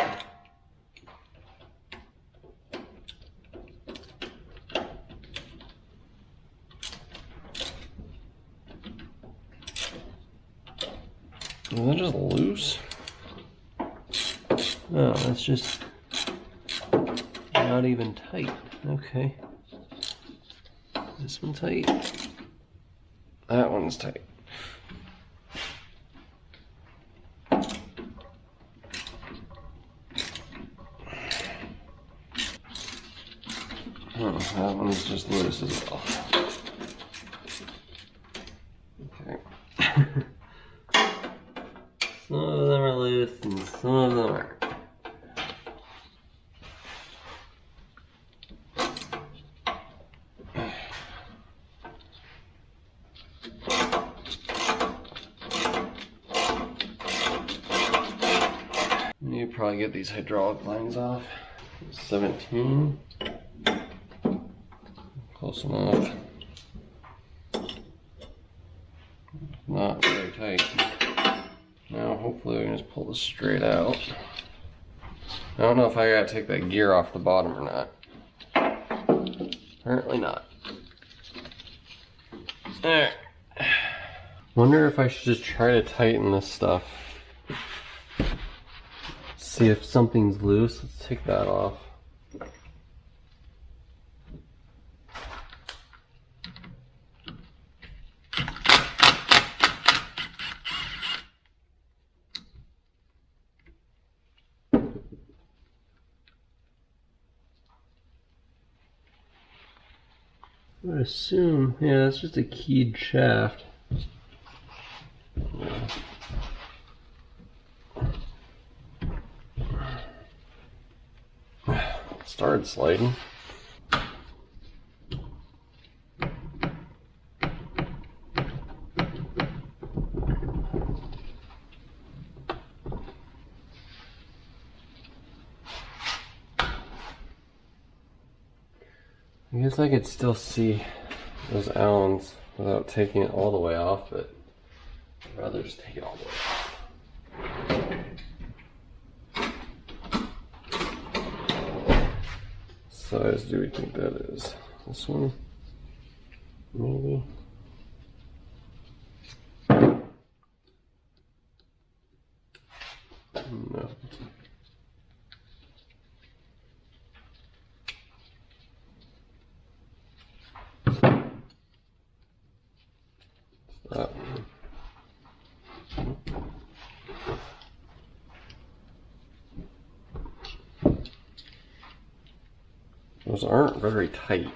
Is that just loose? Oh, that's just not even tight. Okay. This one tight. That one's tight. Oh, that one's just loose as well. Okay. Some of them are loose and some of them aren't. You probably get these hydraulic lines off. 17. Close enough. Not very tight. Now hopefully we can just pull this straight out. I don't know if I gotta take that gear off the bottom or not. Apparently not. Alright. Wonder if I should just try to tighten this stuff. See if something's loose. Let's take that off. I would assume, yeah, that's just a keyed shaft. Yeah. Started sliding. guess I could still see those Allens without taking it all the way off, but I'd rather just take it all the way off. Size do we think that is? This one? Maybe? No. That one. Those aren't very tight.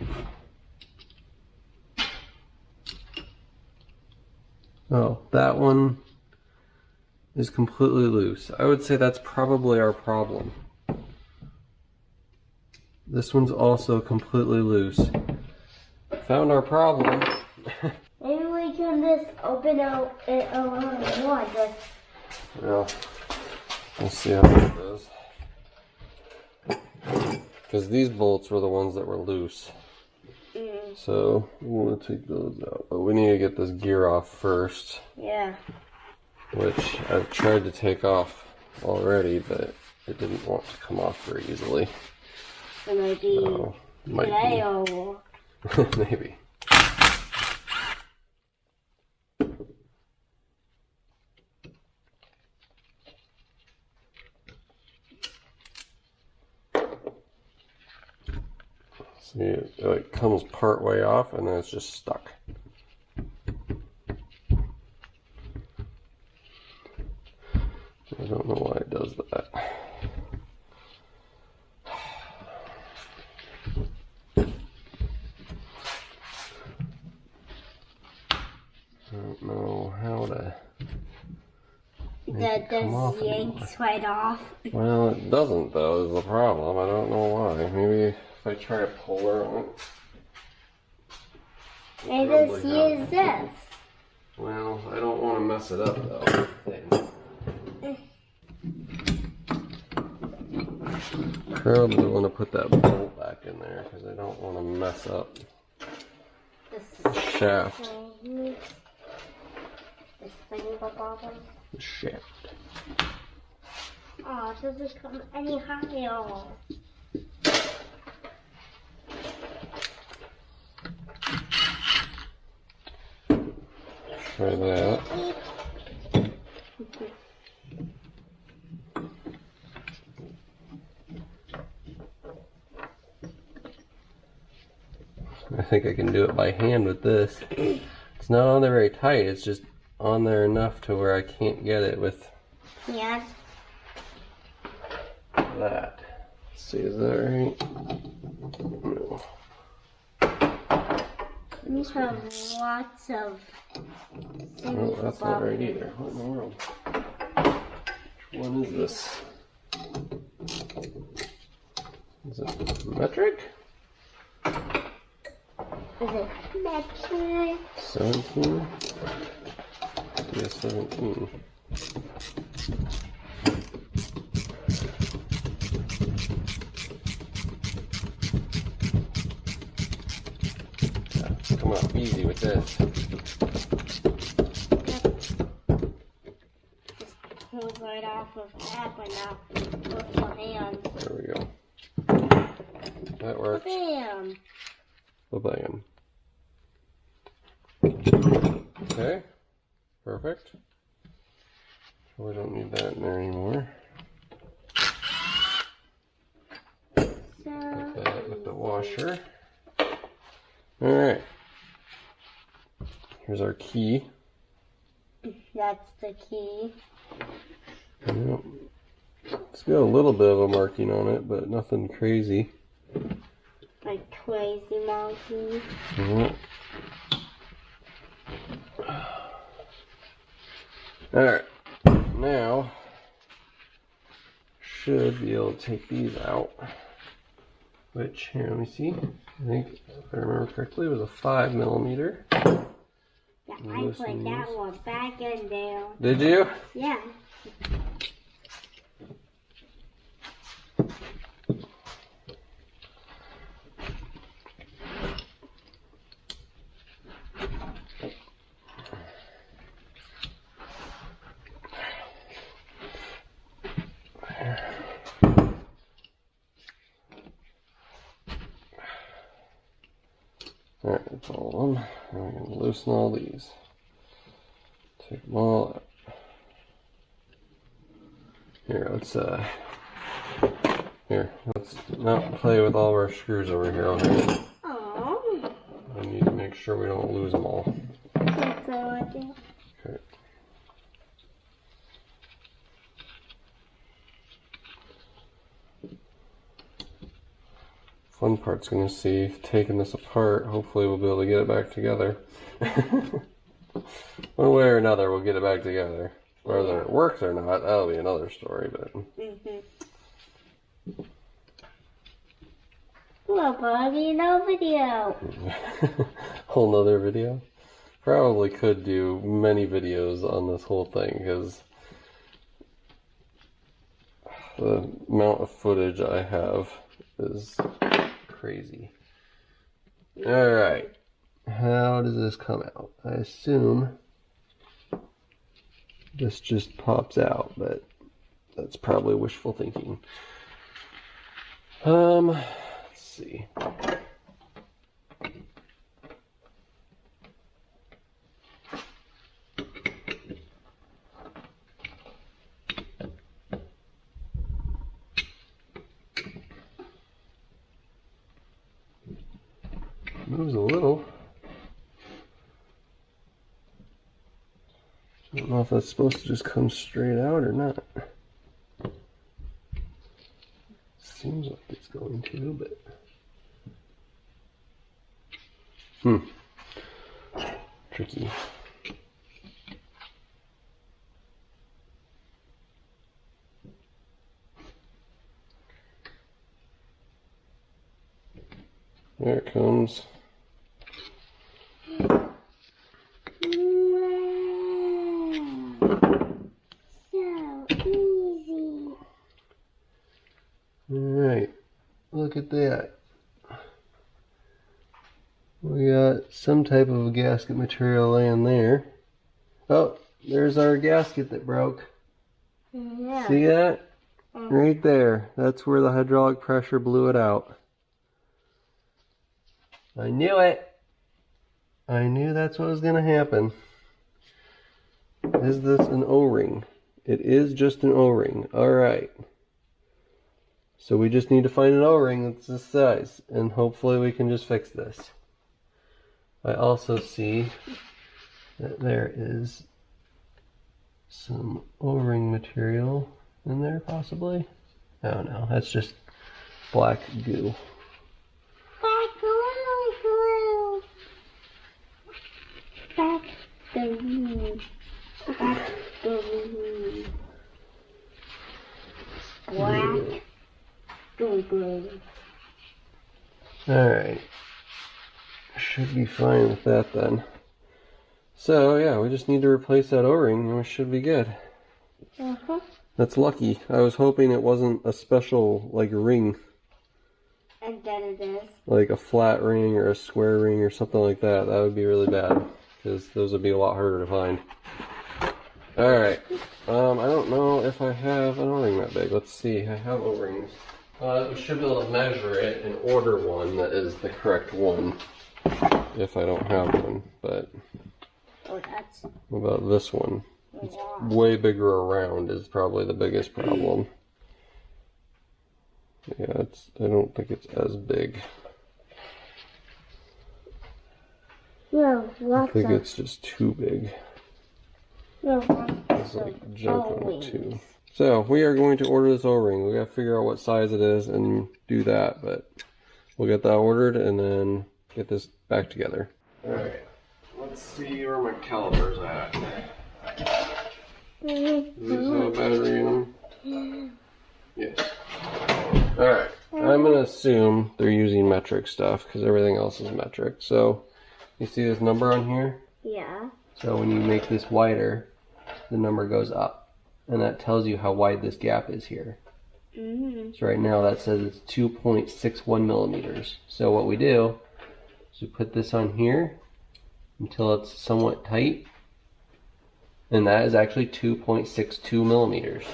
Oh, that one is completely loose. I would say that's probably our problem. This one's also completely loose. Found our problem. Maybe we can just open out it a little more. Just Well, we'll see how that goes. Because these bolts were the ones that were loose. So we'll want to take those out. But we need to get this gear off first. yeah. Which I've tried to take off already, but it didn't want to come off very easily. So maybe So, might today be. or Maybe. See, it like comes part way off and then it's just stuck. I don't know why it does that. I don't know how to make that it come off just anymore. yanks right off. Well, it doesn't though, is the problem. I don't know why. Maybe if I try to pull her on it. Maybe Probably see not. is this. Well, I don't want to mess it up though. Probably want to put that bolt back in there because I don't want to mess up the shaft. This thing at the bottom. The shaft. Oh, it doesn't come any higher. Try that. I think I can do it by hand with this. It's not on there very tight, it's just on there enough to where I can't get it with Yeah. that. Let's see, is that right? No. We have lots of things. Oh, that's not about right it. either. What in the world? Which one is this? Is it metric? Is it metric? 17? Yeah, 17. Yeah, come on, easy with this. Just pulls right off of that, but not with your hand. There we go. That works. Bam! Ba-bam. Okay, perfect. So we don't need that in there anymore. Put that with the washer. Alright. Here's our key. That's the key. Yep. It's got a little bit of a marking on it, but nothing crazy. Like crazy monkey. Yep. Alright, now should be able to take these out. Which, here, let me see. I think, if I remember correctly, it was a 5mm. Yeah, I Loosen put that these. one back in there. Did you? Yeah. Alright, that's all of them. And we're going to loosen all these. Take them all out. Here, let's not play with all of our screws over here, okay? Oh. I need to make sure we don't lose them all. That's all I do. Okay. Fun part's gonna see taking this apart. Hopefully we'll be able to get it back together. One way or another, we'll get it back together. Whether it works or not, that'll be another story. But Well, probably no video. whole nother video. Probably could do many videos on this whole thing because the amount of footage I have is crazy. Alright, how does this come out? I assume this just pops out, but that's probably wishful thinking. Let's see. Moves a little. I don't know if that's supposed to just come straight out or not. Seems like it's going to, but tricky. There it comes. Alright, look at that. We got some type of a gasket material laying there. Oh, there's our gasket that broke. Yeah. See that? Right there. That's where the hydraulic pressure blew it out. I knew it. I knew that's what was going to happen. Is this an O-ring? It is just an O-ring. Alright. So we just need to find an O-ring that's this size, and hopefully we can just fix this. I also see that there is some O-ring material in there, possibly. Oh no, that's just black goo. Back glue. Back glue. Back glue. Black glue. Alright. Should be fine with that then. So yeah, we just need to replace that O-ring and we should be good. That's lucky. I was hoping it wasn't a special like ring. And then it is. Like a flat ring or a square ring or something like that. That would be really bad because those would be a lot harder to find. Alright. I don't know if I have an O-ring that big. Let's see. I have O-rings. We should be able to measure it and order one that is the correct one. If I don't have one, but what about this one? It's way bigger around is probably the biggest problem. Yeah, I don't think it's as big. No, I think it's just too big. It's like junk on it too. So we are going to order this O-ring. We gotta figure out what size it is and do that, but we'll get that ordered and then get this back together. Alright, let's see where my caliper's at. Does this have a battery in them? Yes. Alright, I'm going to assume they're using metric stuff because everything else is metric. So, you see this number on here? Yeah. So when you make this wider, the number goes up. And that tells you how wide this gap is here. So right now that says it's 2.61 millimeters. So what we do is we put this on here until it's somewhat tight. And that is actually 2.62 millimeters.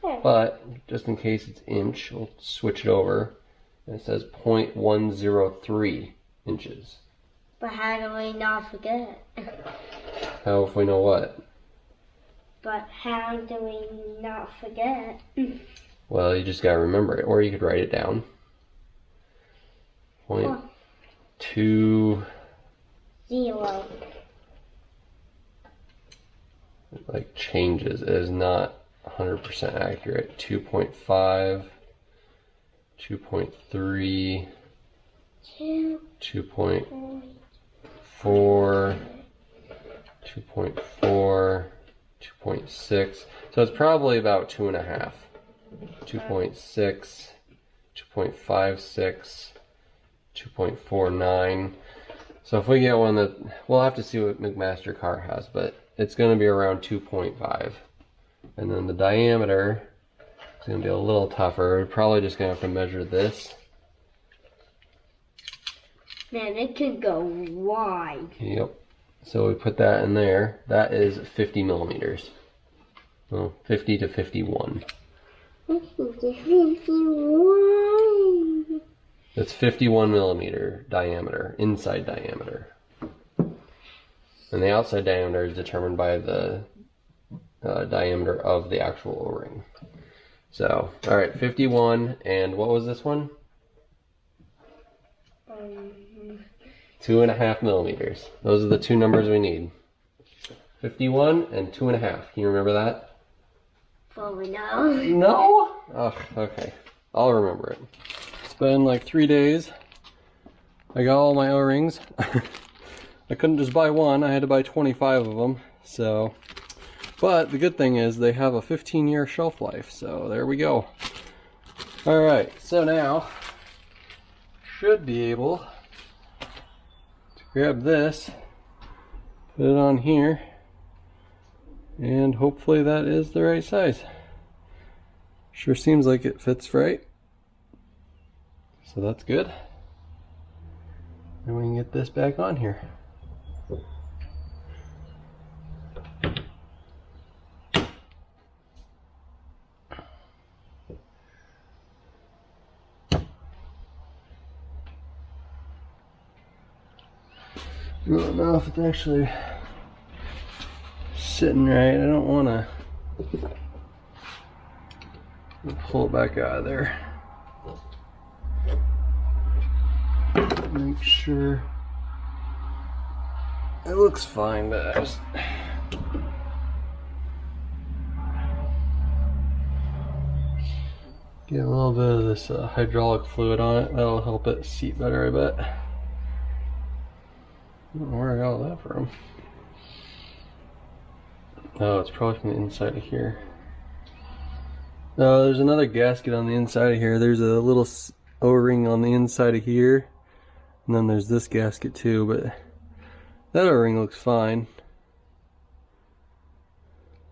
But just in case it's inch, we'll switch it over. And it says 0.103 inches. But how do we not forget? How if we know what? But how do we not forget? Well, you just gotta remember it, or you could write it down. Point 2 0. like changes. It is not 100% accurate. 2.5, 2.3, 2.4, 2.4, 2.6. So it's probably about 2.5. 2.6, 2.56, 2.49. So if we get one that, we'll have to see what McMaster car has, but it's going to be around 2.5. And then the diameter is going to be a little tougher. We're probably just going to have to measure this. Man, it could go wide. Yep. So we put that in there. That is 50 millimeters. Well, 50 to 51. It's 51 millimeter diameter, inside diameter. And the outside diameter is determined by the diameter of the actual O-ring. So, all right, 51, and what was this one? 2.5 millimeters. Those are the two numbers we need. 51 and 2.5. Can you remember that? Probably no. No? Oh, okay. I'll remember it. It's been like 3 days. I got all my O-rings. I couldn't just buy one, I had to buy 25 of them. So, but the good thing is they have a 15-year shelf life, so there we go. Alright, so now should be able to grab this, put it on here, and hopefully that is the right size. Sure seems like it fits right. So that's good. And we can get this back on here. I don't know if it's actually sitting right. I don't want to pull it back out of there. Make sure it looks fine, but I just get a little bit of this hydraulic fluid on it. That'll help it seat better, I bet. I don't know where I got all that from. Oh, it's probably from the inside of here. Oh, there's another gasket on the inside of here. There's a little O-ring on the inside of here. And then there's this gasket too, but that O-ring looks fine.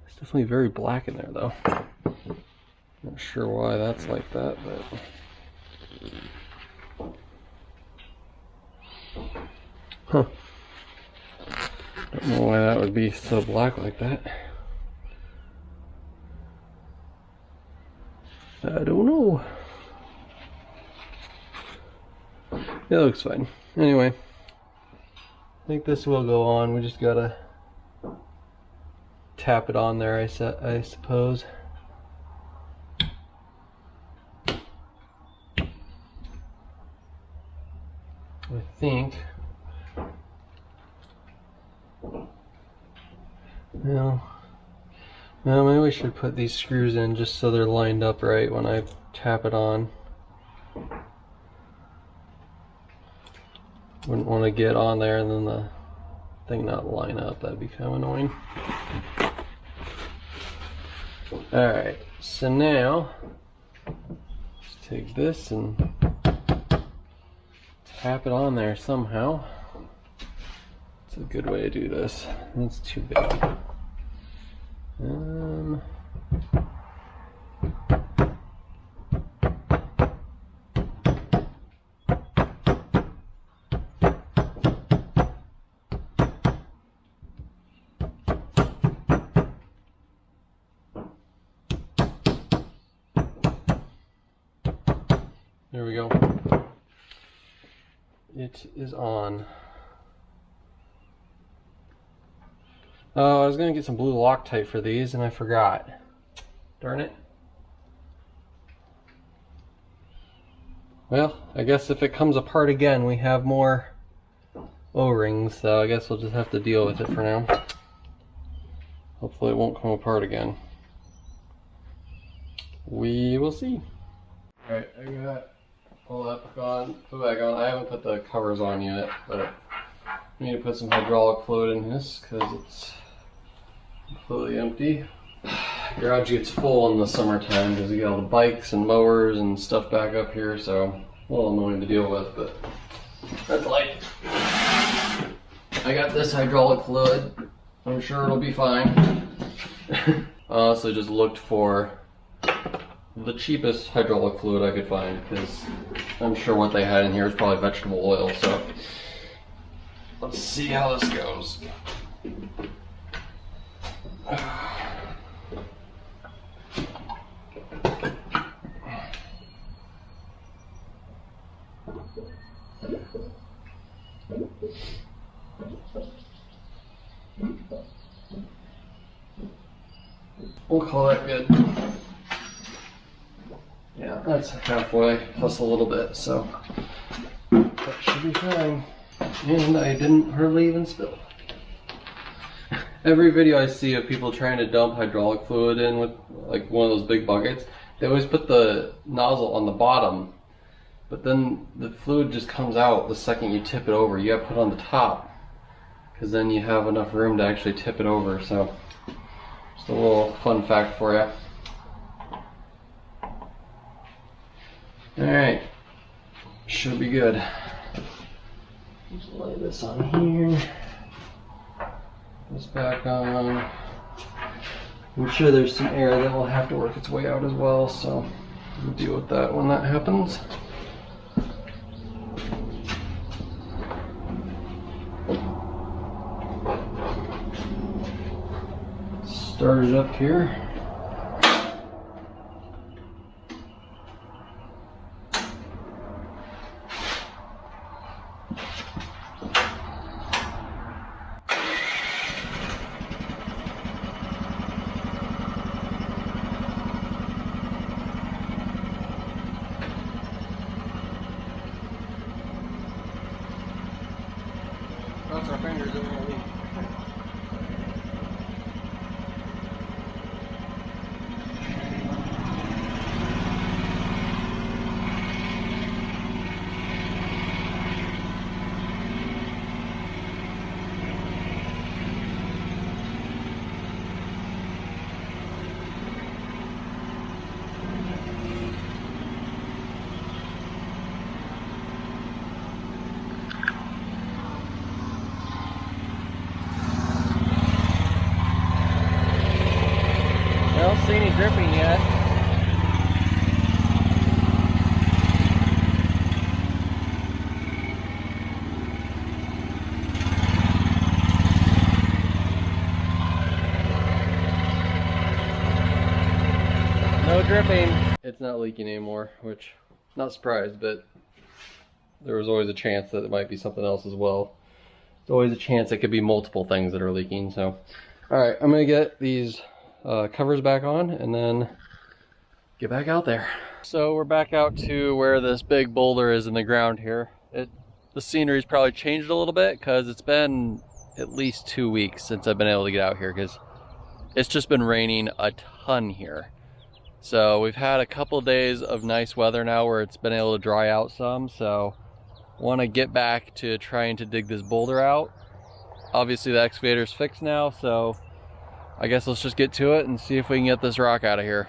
It's definitely very black in there though. Not sure why that's like that, but... Huh. Don't know why that would be so black like that. I don't know. It looks fine. Anyway, I think this will go on. We just gotta tap it on there, I suppose. I think. Well, maybe we should put these screws in just so they're lined up right when I tap it on. Wouldn't want to get on there and then the thing not line up. That'd be kind of annoying. Alright, so now let's take this and tap it on there somehow. It's a good way to do this. That's too big. There we go. It is on. Oh, I was gonna get some blue Loctite for these and I forgot. Darn it. Well, I guess if it comes apart again, we have more O-rings, so I guess we'll just have to deal with it for now. Hopefully it won't come apart again. We will see. Alright, I got all that put back on. I haven't put the covers on yet, but I need to put some hydraulic fluid in this because it's completely empty. Garage gets full in the summertime because we get all the bikes and mowers and stuff back up here, so a little annoying to deal with, but that's life. I got this hydraulic fluid. I'm sure it'll be fine. I honestly just looked for the cheapest hydraulic fluid I could find because I'm sure what they had in here is probably vegetable oil, so let's see how this goes. We'll call that good. Yeah, that's halfway, plus a little bit, so that should be fine. And I didn't hardly even spill. Every video I see of people trying to dump hydraulic fluid in with like one of those big buckets, they always put the nozzle on the bottom, but then the fluid just comes out the second you tip it over. You have to put it on the top, because then you have enough room to actually tip it over. So just a little fun fact for you. Alright, should be good. Just lay this on here. This back on. I'm sure there's some air that will have to work its way out as well, so we'll deal with that when that happens. Start it up here. Cross our fingers it won't leak. I don't see any dripping yet. No dripping. It's not leaking anymore, which not surprised, but there was always a chance that it might be something else as well. There's always a chance it could be multiple things that are leaking. So, all right, I'm gonna get these covers back on and then get back out there. So we're back out to where this big boulder is in the ground here. The scenery's probably changed a little bit because it's been at least 2 weeks since I've been able to get out here because it's just been raining a ton here. So we've had a couple days of nice weather now where it's been able to dry out some, so want to get back to trying to dig this boulder out. Obviously the excavator's fixed now, so I guess let's just get to it and see if we can get this rock out of here.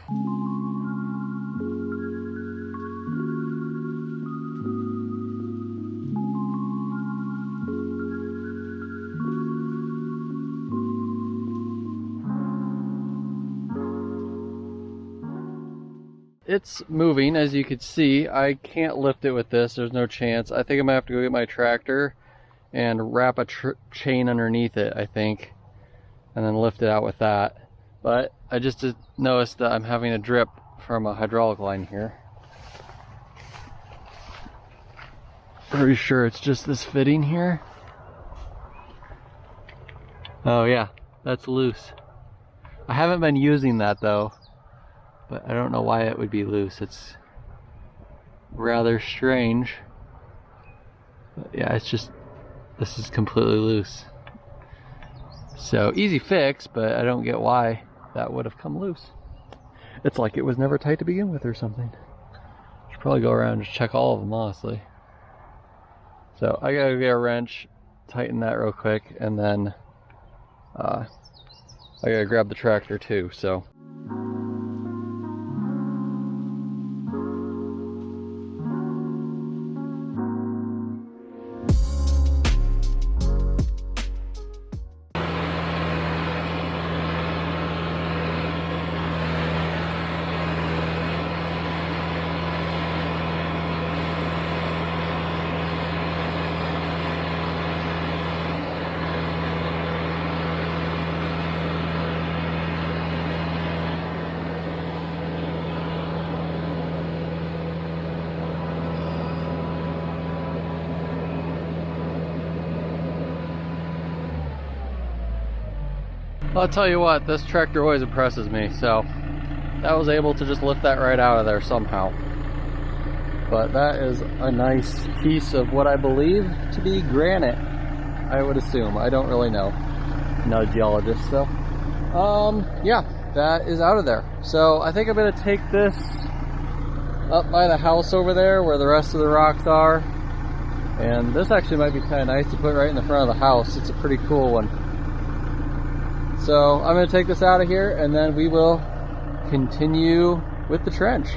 It's moving, as you can see. I can't lift it with this, there's no chance. I think I'm gonna have to go get my tractor and wrap a chain underneath it, I think, and then lift it out with that. But I just noticed that I'm having a drip from a hydraulic line here. Pretty sure it's just this fitting here. Oh yeah, That's loose. I haven't been using that though, but I don't know why it would be loose. It's rather strange. But yeah, it's just, this is completely loose. So easy fix, but I don't get why that would have come loose. It's like it was never tight to begin with or something. Should probably go around and just check all of them, honestly. So I gotta get a wrench, tighten that real quick, and then I gotta grab the tractor too, so. I'll tell you what, this tractor always impresses me, so that was able to just lift that right out of there somehow. But that is a nice piece of what I believe to be granite, I would assume. I don't really know. I'm not a geologist, so. Yeah, that is out of there. So I think I'm gonna take this up by the house over there where the rest of the rocks are. And this actually might be kind of nice to put right in the front of the house. It's a pretty cool one. So I'm going to take this out of here and then we will continue with the trench.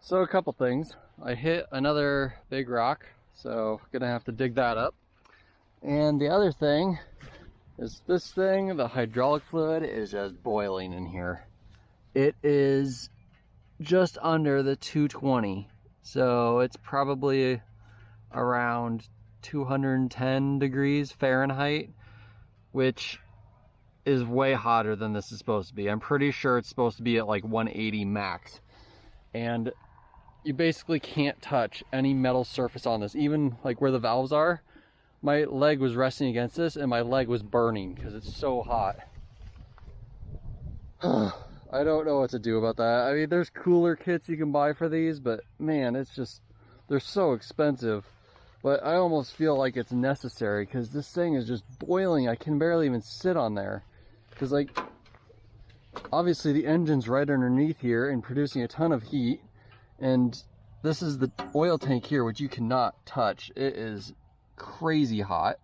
So a couple things. I hit another big rock, so gonna have to dig that up. And the other thing is this thing, the hydraulic fluid is just boiling in here. It is just under the 220, so it's probably around 210 degrees Fahrenheit, which is way hotter than this is supposed to be. I'm pretty sure it's supposed to be at like 180 max. And you basically can't touch any metal surface on this, even like where the valves are. My leg was resting against this and my leg was burning because it's so hot. I don't know what to do about that. I mean, there's cooler kits you can buy for these, but man, it's just, they're so expensive. But I almost feel like it's necessary because this thing is just boiling. I can barely even sit on there because, like, obviously the engine's right underneath here and producing a ton of heat. And this is the oil tank here, which you cannot touch. It is crazy hot.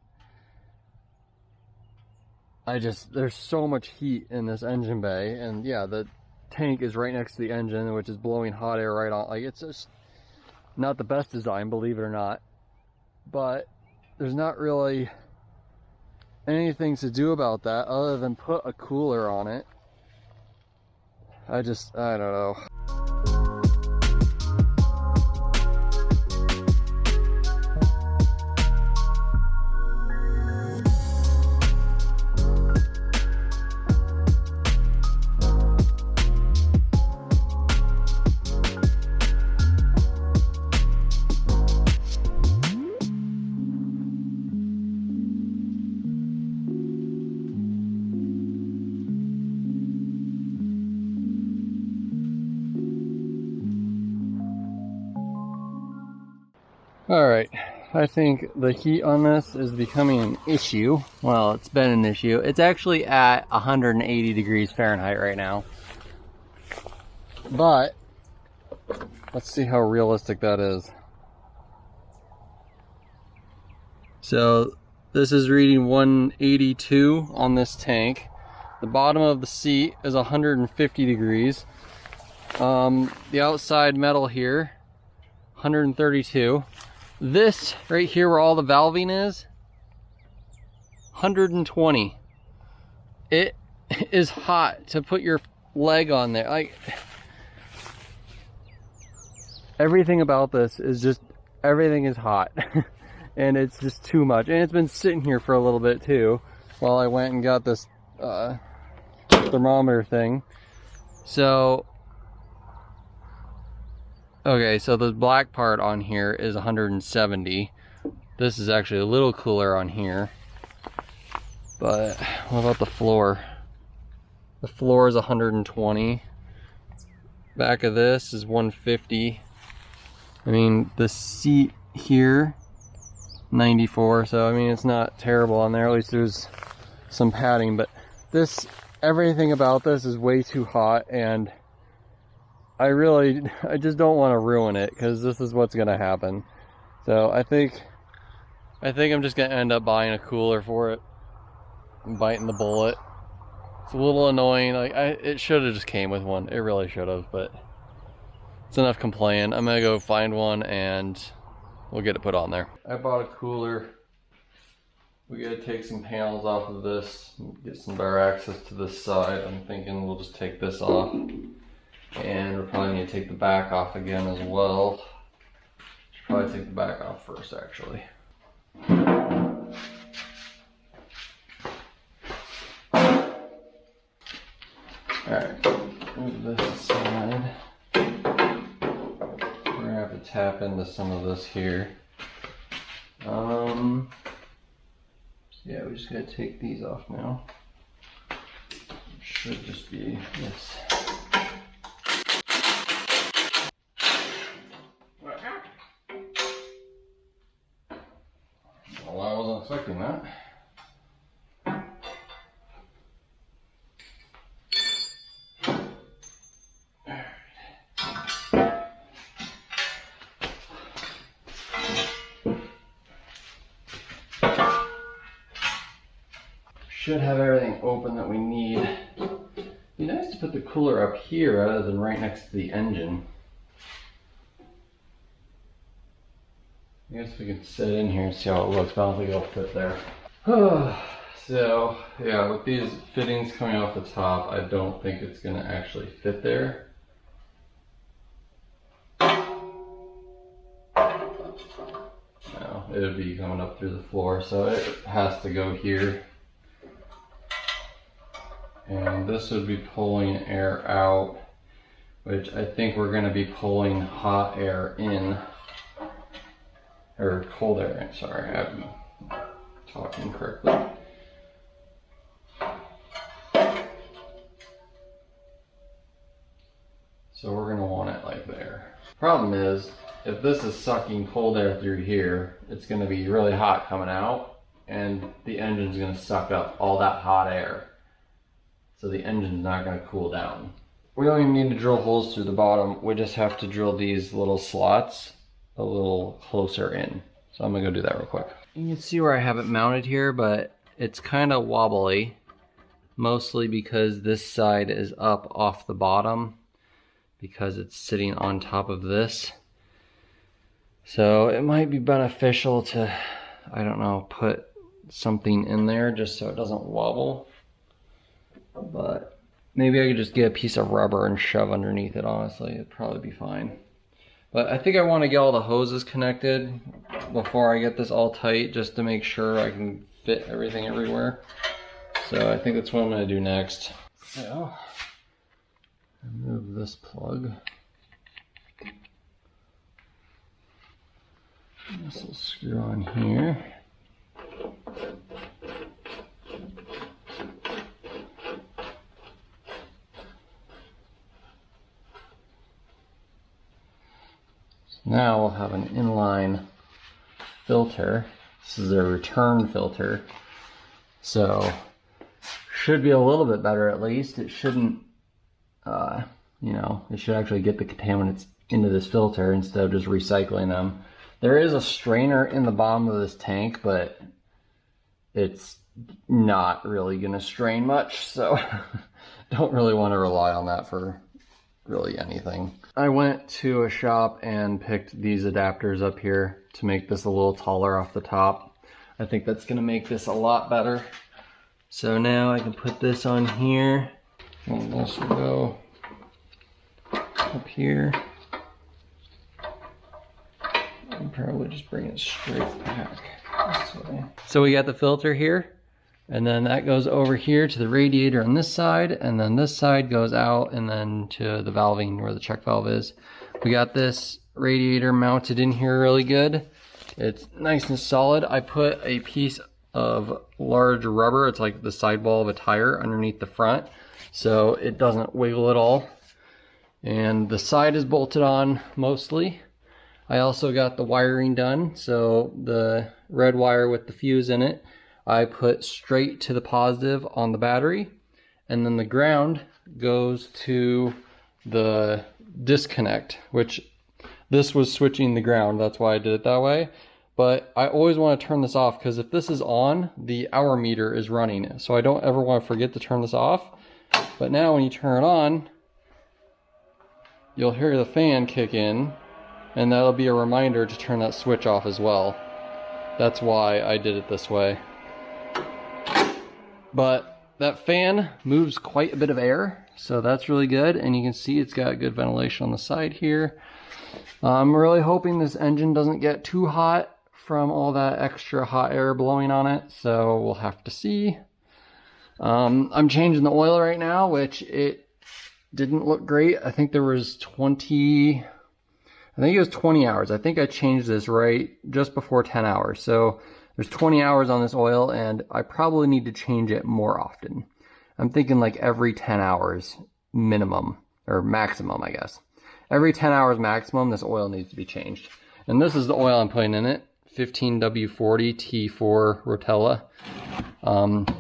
There's so much heat in this engine bay, and yeah, the tank is right next to the engine, which is blowing hot air right on. Like, it's just not the best design, believe it or not. But there's not really anything to do about that other than put a cooler on it. I don't know. Alright, I think the heat on this is becoming an issue. Well, it's been an issue. It's actually at 180 degrees Fahrenheit right now. But let's see how realistic that is. So this is reading 182 on this tank. The bottom of the seat is 150 degrees. The outside metal here, 132. This right here where all the valving is, 120. It is hot to put your leg on there. Like, everything about this is just, everything is hot. And it's just too much. And it's been sitting here for a little bit too, while I went and got this thermometer thing. So, okay, so the black part on here is 170. This is actually a little cooler on here. But what about the floor? The floor is 120. Back of this is 150. I mean, the seat here, 94. So, I mean, it's not terrible on there. At least there's some padding. But this, everything about this is way too hot. And I just don't want to ruin it, because this is what's going to happen. So, I think I'm just going to end up buying a cooler for it. I'm biting the bullet. It's a little annoying. Like, it should have just came with one. It really should have, but it's enough complaining. I'm gonna go find one and we'll get it put on there. I bought a cooler. We gotta take some panels off of this, get some better access to this side. I'm thinking we'll just take this off, and we'll probably need to take the back off again as well. Should probably take the back off first, actually. Alright, move this aside. We're gonna have to tap into some of this here. Yeah, we just gotta take these off now. Should just be this. Well, I wasn't expecting that. Should have everything open that we need. Be nice to put the cooler up here rather than right next to the engine. I guess we can sit in here and see how it looks, but I don't think it'll fit there. So, yeah, with these fittings coming off the top, I don't think it's gonna actually fit there. No, it would be coming up through the floor, so it has to go here. And this would be pulling air out, which I think we're going to be pulling hot air in, or cold air in, sorry, I'm talking correctly. So we're going to want it like there. Problem is, if this is sucking cold air through here, it's going to be really hot coming out, and the engine's going to suck up all that hot air. So the engine's not going to cool down. We don't even need to drill holes through the bottom. We just have to drill these little slots a little closer in. So I'm going to go do that real quick. You can see where I have it mounted here, but it's kind of wobbly. Mostly because this side is up off the bottom, because it's sitting on top of this. So it might be beneficial to, I don't know, put something in there just so it doesn't wobble. But maybe I could just get a piece of rubber and shove underneath it, honestly. It'd probably be fine. But I think I want to get all the hoses connected before I get this all tight, just to make sure I can fit everything everywhere. So I think that's what I'm going to do next. So, remove this plug. This will screw on here. Now we'll have an inline filter. This is a return filter. So, should be a little bit better at least. It shouldn't, you know, it should actually get the contaminants into this filter instead of just recycling them. There is a strainer in the bottom of this tank, but it's not really going to strain much. So, don't really want to rely on that for really anything. I went to a shop and picked these adapters up here to make this a little taller off the top. I think that's gonna make this a lot better. So now I can put this on here, and this will go up here. And probably just bring it straight back this way. So we got the filter here, and then that goes over here to the radiator on this side, and then this side goes out and then to the valving where the check valve is. We got this radiator mounted in here really good. It's nice and solid. I put a piece of large rubber, it's like the sidewall of a tire, underneath the front so it doesn't wiggle at all. And the side is bolted on mostly. I also got the wiring done, so the red wire with the fuse in it I put straight to the positive on the battery, and then the ground goes to the disconnect, which this was switching the ground, that's why I did it that way. But I always want to turn this off, because if this is on, the hour meter is running, so I don't ever want to forget to turn this off. But now when you turn it on, you'll hear the fan kick in, and that'll be a reminder to turn that switch off as well. That's why I did it this way. But that fan moves quite a bit of air, so that's really good, and you can see it's got good ventilation on the side here. I'm really hoping this engine doesn't get too hot from all that extra hot air blowing on it, so we'll have to see. I'm changing the oil right now, which it didn't look great. I think there was 20 hours. I think I changed this right just before 10 hours. So there's 20 hours on this oil, and I probably need to change it more often. I'm thinking like every 10 hours minimum, or maximum, I guess. Every 10 hours maximum, this oil needs to be changed. And this is the oil I'm putting in it, 15W40 T4 Rotella.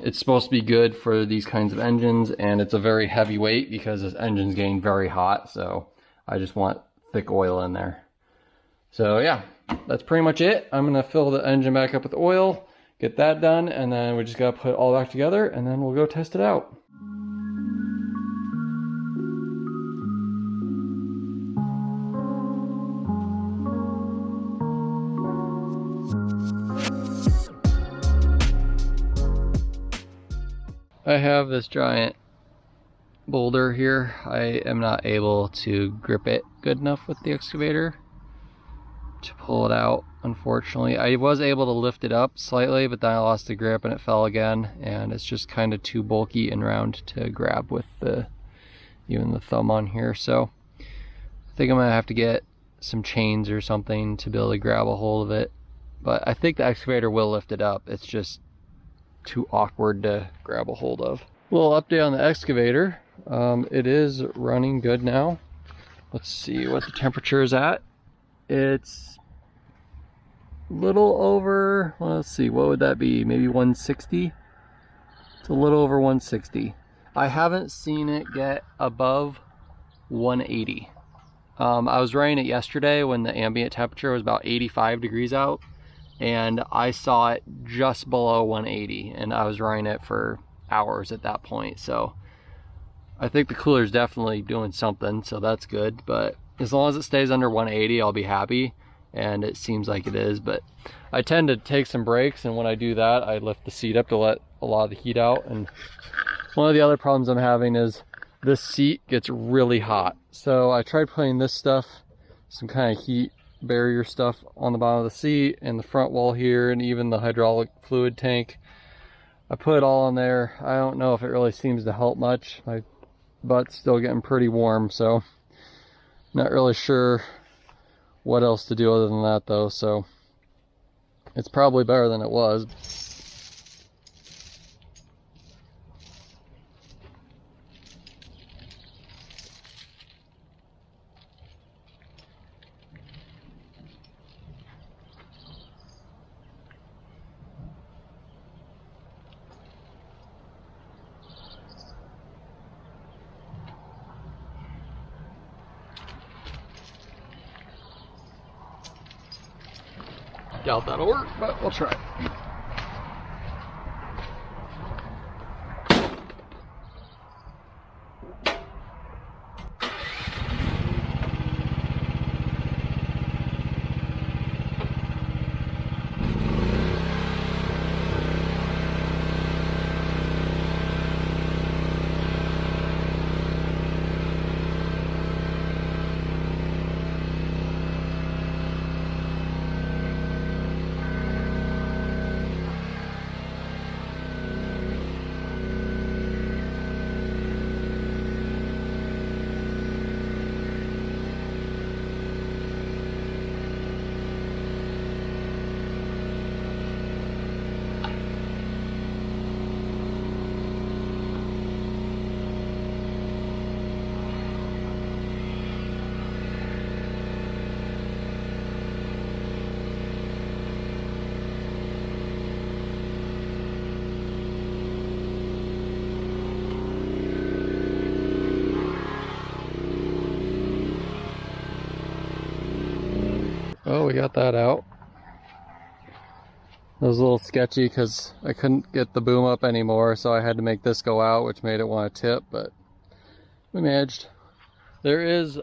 It's supposed to be good for these kinds of engines, and it's a very heavy weight because this engine's getting very hot, so I just want thick oil in there. So yeah, that's pretty much it. I'm gonna fill the engine back up with oil, get that done, and then we just gotta put it all back together, and then we'll go test it out. I have this giant boulder here. I am not able to grip it good enough with the excavator to pull it out, unfortunately. I was able to lift it up slightly, but then I lost the grip and it fell again, and it's just kind of too bulky and round to grab with even the thumb on here. So I think I'm gonna have to get some chains or something to be able to grab a hold of it, but I think the excavator will lift it up. It's just too awkward to grab a hold of. A little update on the excavator. It is running good now. Let's see what the temperature is at. It's a little over, well, let's see, what would that be? Maybe 160? It's a little over 160. I haven't seen it get above 180. I was running it yesterday when the ambient temperature was about 85 degrees out, and I saw it just below 180, and I was running it for hours at that point. So I think the cooler's definitely doing something, so that's good. But as long as it stays under 180, I'll be happy, and it seems like it is. But I tend to take some breaks, and when I do that, I lift the seat up to let a lot of the heat out. And one of the other problems I'm having is this seat gets really hot. So I tried putting this stuff, some kind of heat barrier stuff on the bottom of the seat and the front wall here, and even the hydraulic fluid tank. I put it all in there. I don't know if it really seems to help much. My butt's still getting pretty warm, so not really sure what else to do other than that though. So it's probably better than it was. Doubt that'll work, but we'll try. Oh, we got that out. It was a little sketchy because I couldn't get the boom up anymore, so I had to make this go out, which made it want to tip, but we managed. There is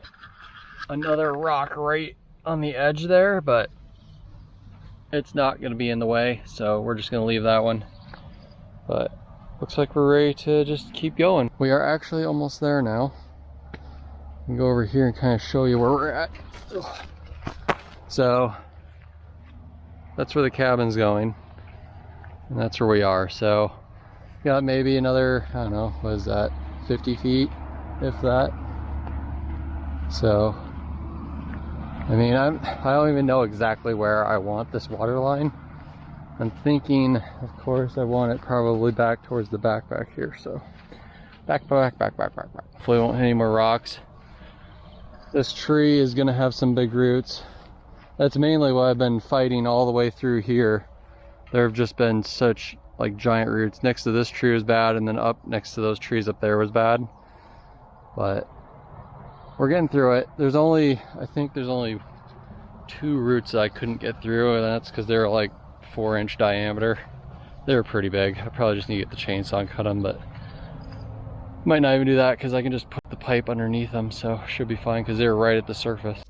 another rock right on the edge there, but it's not going to be in the way, so we're just going to leave that one. But looks like we're ready to just keep going. We are actually almost there now. I can go over here and kind of show you where we're at. So that's where the cabin's going, and that's where we are. So got maybe another, I don't know, what is that, 50 feet, if that. So I mean, I don't even know exactly where I want this water line. I'm thinking, of course, I want it probably back towards the back here. So back. Hopefully I won't hit any more rocks. This tree is gonna have some big roots. That's mainly what I've been fighting all the way through here. There have just been such like giant roots. Next to this tree was bad, and then up next to those trees up there was bad. But we're getting through it. I think there's only 2 roots that I couldn't get through, and that's because they're like 4-inch diameter. They're pretty big. I probably just need to get the chainsaw and cut them, but might not even do that because I can just put the pipe underneath them, so should be fine because they're right at the surface.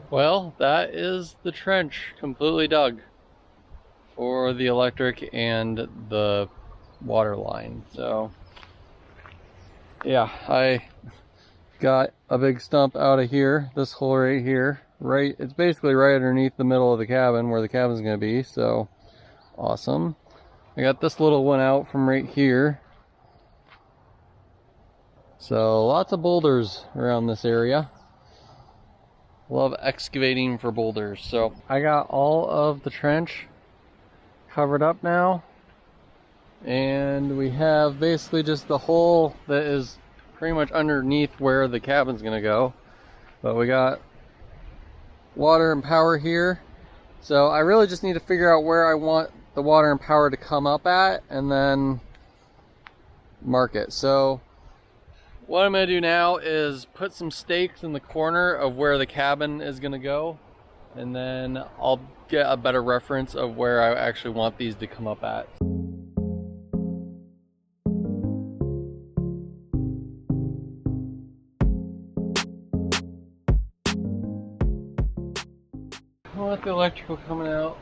Well, that is the trench completely dug for the electric and the water line. So yeah, I got a big stump out of here, this hole right here, it's basically right underneath the middle of the cabin where the cabin's gonna be. So awesome. I got this little one out from right here. So lots of boulders around this area. Love excavating for boulders. So I got all of the trench covered up now. And we have basically just the hole that is pretty much underneath where the cabin's gonna go. But we got water and power here. So I really just need to figure out where I want the water and power to come up at and then mark it. So what I'm gonna do now is put some stakes in the corner of where the cabin is gonna go, and then I'll get a better reference of where I actually want these to come up at. I want the electrical coming out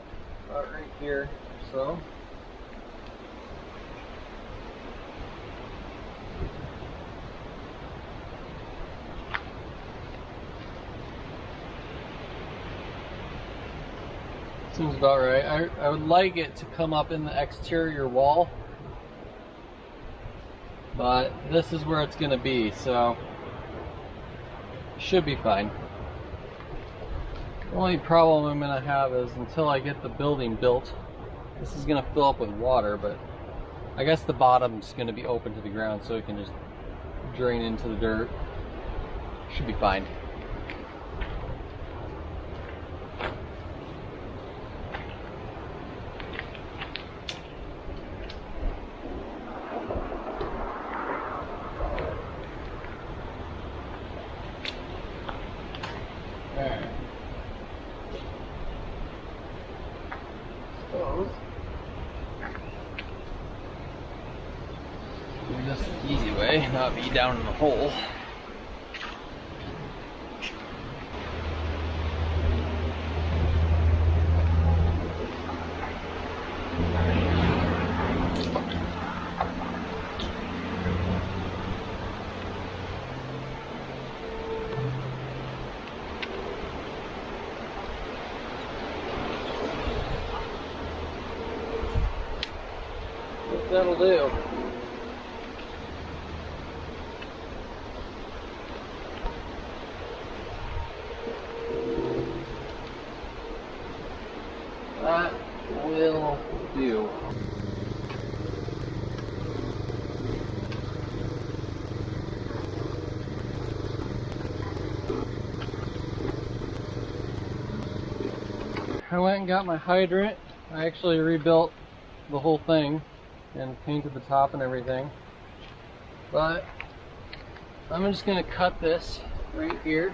about right here, so. Seems about right. I would like it to come up in the exterior wall, but this is where it's going to be, so should be fine. The only problem I'm going to have is until I get the building built, this is going to fill up with water, but I guess the bottom's going to be open to the ground so it can just drain into the dirt. Should be fine. Do this the easy way, not be down in the hole. That'll do. That will do. I went and got my hydrant. I actually rebuilt the whole thing and painted the top and everything, but I'm just gonna cut this right here,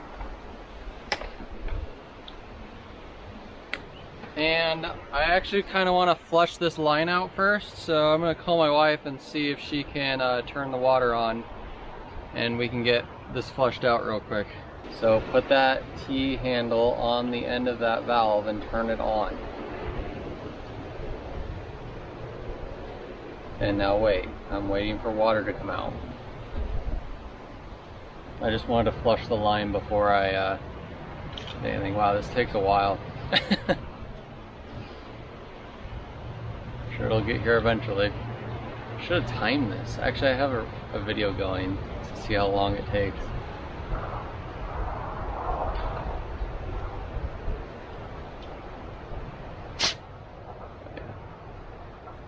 and I actually kind of want to flush this line out first, so I'm gonna call my wife and see if she can turn the water on and we can get this flushed out real quick. So put that T handle on the end of that valve and turn it on. And now wait, I'm waiting for water to come out. I just wanted to flush the line before I did anything. Wow, this takes a while. Sure it'll get here eventually. Should have timed this. Actually, I have a video going to see how long it takes.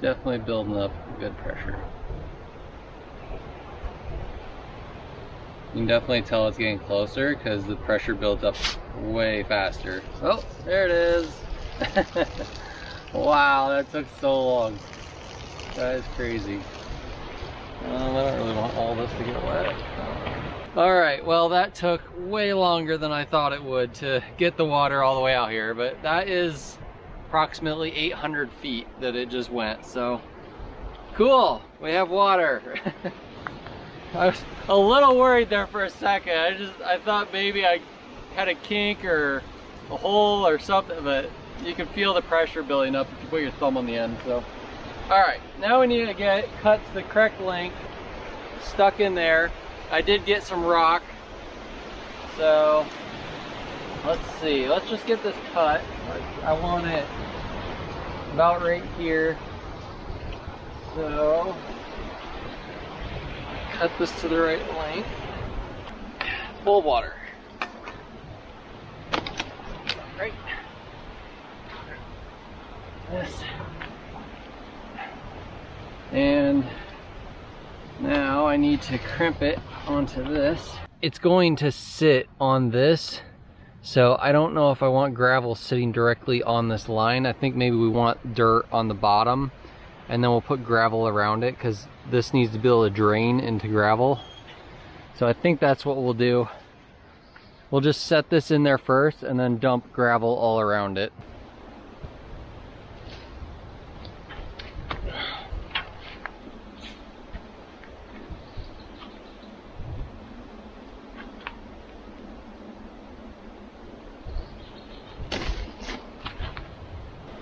Definitely building up good pressure. You can definitely tell it's getting closer because the pressure builds up way faster. Oh, there it is. Wow, that took so long. That is crazy. I don't really want all this to get wet. Alright, well that took way longer than I thought it would to get the water all the way out here, but that is approximately 800 feet that it just went, so cool, we have water. I was a little worried there for a second. I thought maybe I had a kink or a hole or something, but you can feel the pressure building up if you put your thumb on the end. So alright, now we need to get it cut to the correct length, stuck in there. I did get some rock, so let's see, let's just get this cut. I want it about right here, so cut this to the right length. Full of water. Right. This. And now I need to crimp it onto this. It's going to sit on this, so I don't know if I want gravel sitting directly on this line. I think maybe we want dirt on the bottom, and then we'll put gravel around it, because this needs to be able to drain into gravel. So I think that's what we'll do. We'll just set this in there first and then dump gravel all around it.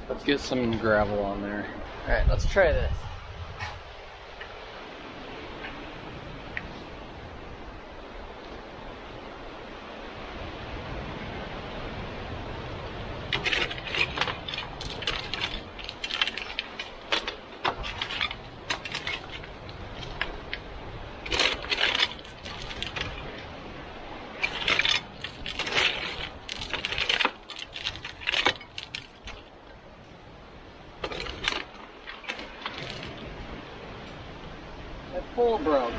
Let's get some gravel on there. All right, let's try this. That pole broke.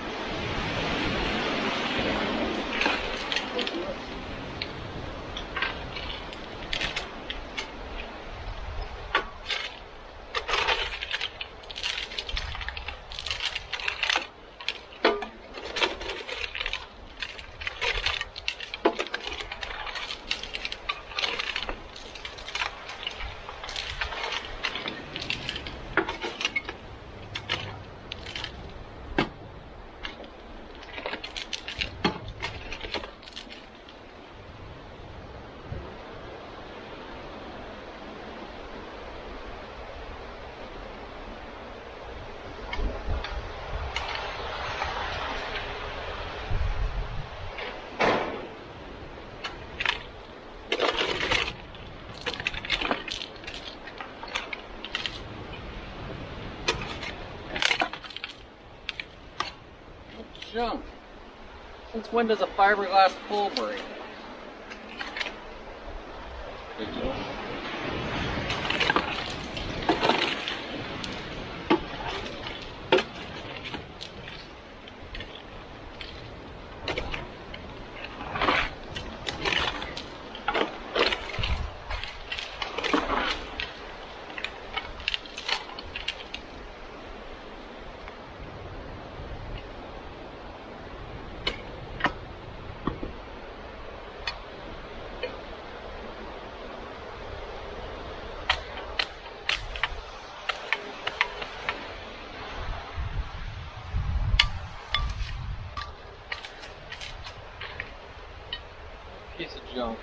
Junk. Since when does a fiberglass pole break? Big deal. Piece of junk.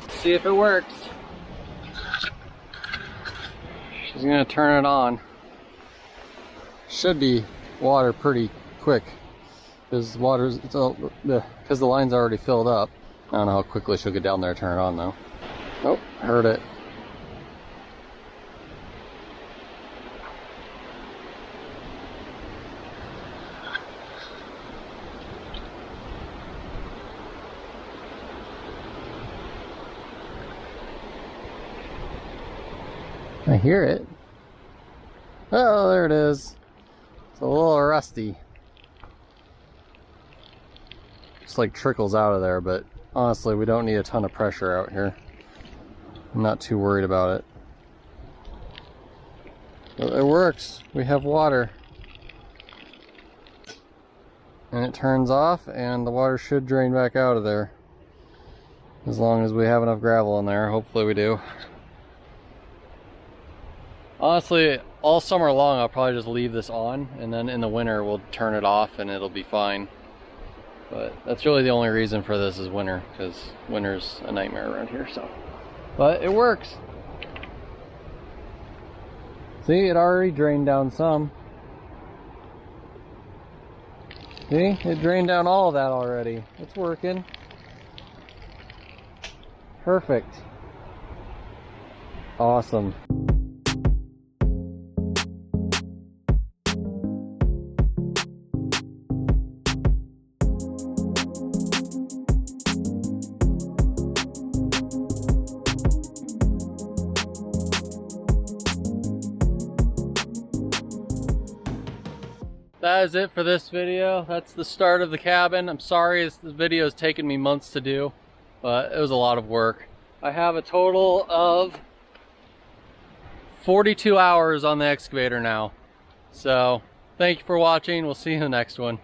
See if it works. She's gonna turn it on. Should be water pretty quick because because the line's already filled up. I don't know how quickly she'll get down there and turn it on though. Oh, heard it. I hear it. Oh, there it is. It's a little rusty. Just like trickles out of there, but honestly, we don't need a ton of pressure out here. I'm not too worried about it. But it works. We have water. And it turns off, and the water should drain back out of there. As long as we have enough gravel in there. Hopefully we do. Honestly, all summer long I'll probably just leave this on, and then in the winter we'll turn it off and it'll be fine. But that's really the only reason for this is winter, because winter's a nightmare around here. So, but it works. See, it already drained down some. See, it drained down all of that already. It's working. Perfect. Awesome. That is it for this video. That's the start of the cabin. I'm sorry this video has taken me months to do, but it was a lot of work. I have a total of 42 hours on the excavator now. So thank you for watching. We'll see you in the next one.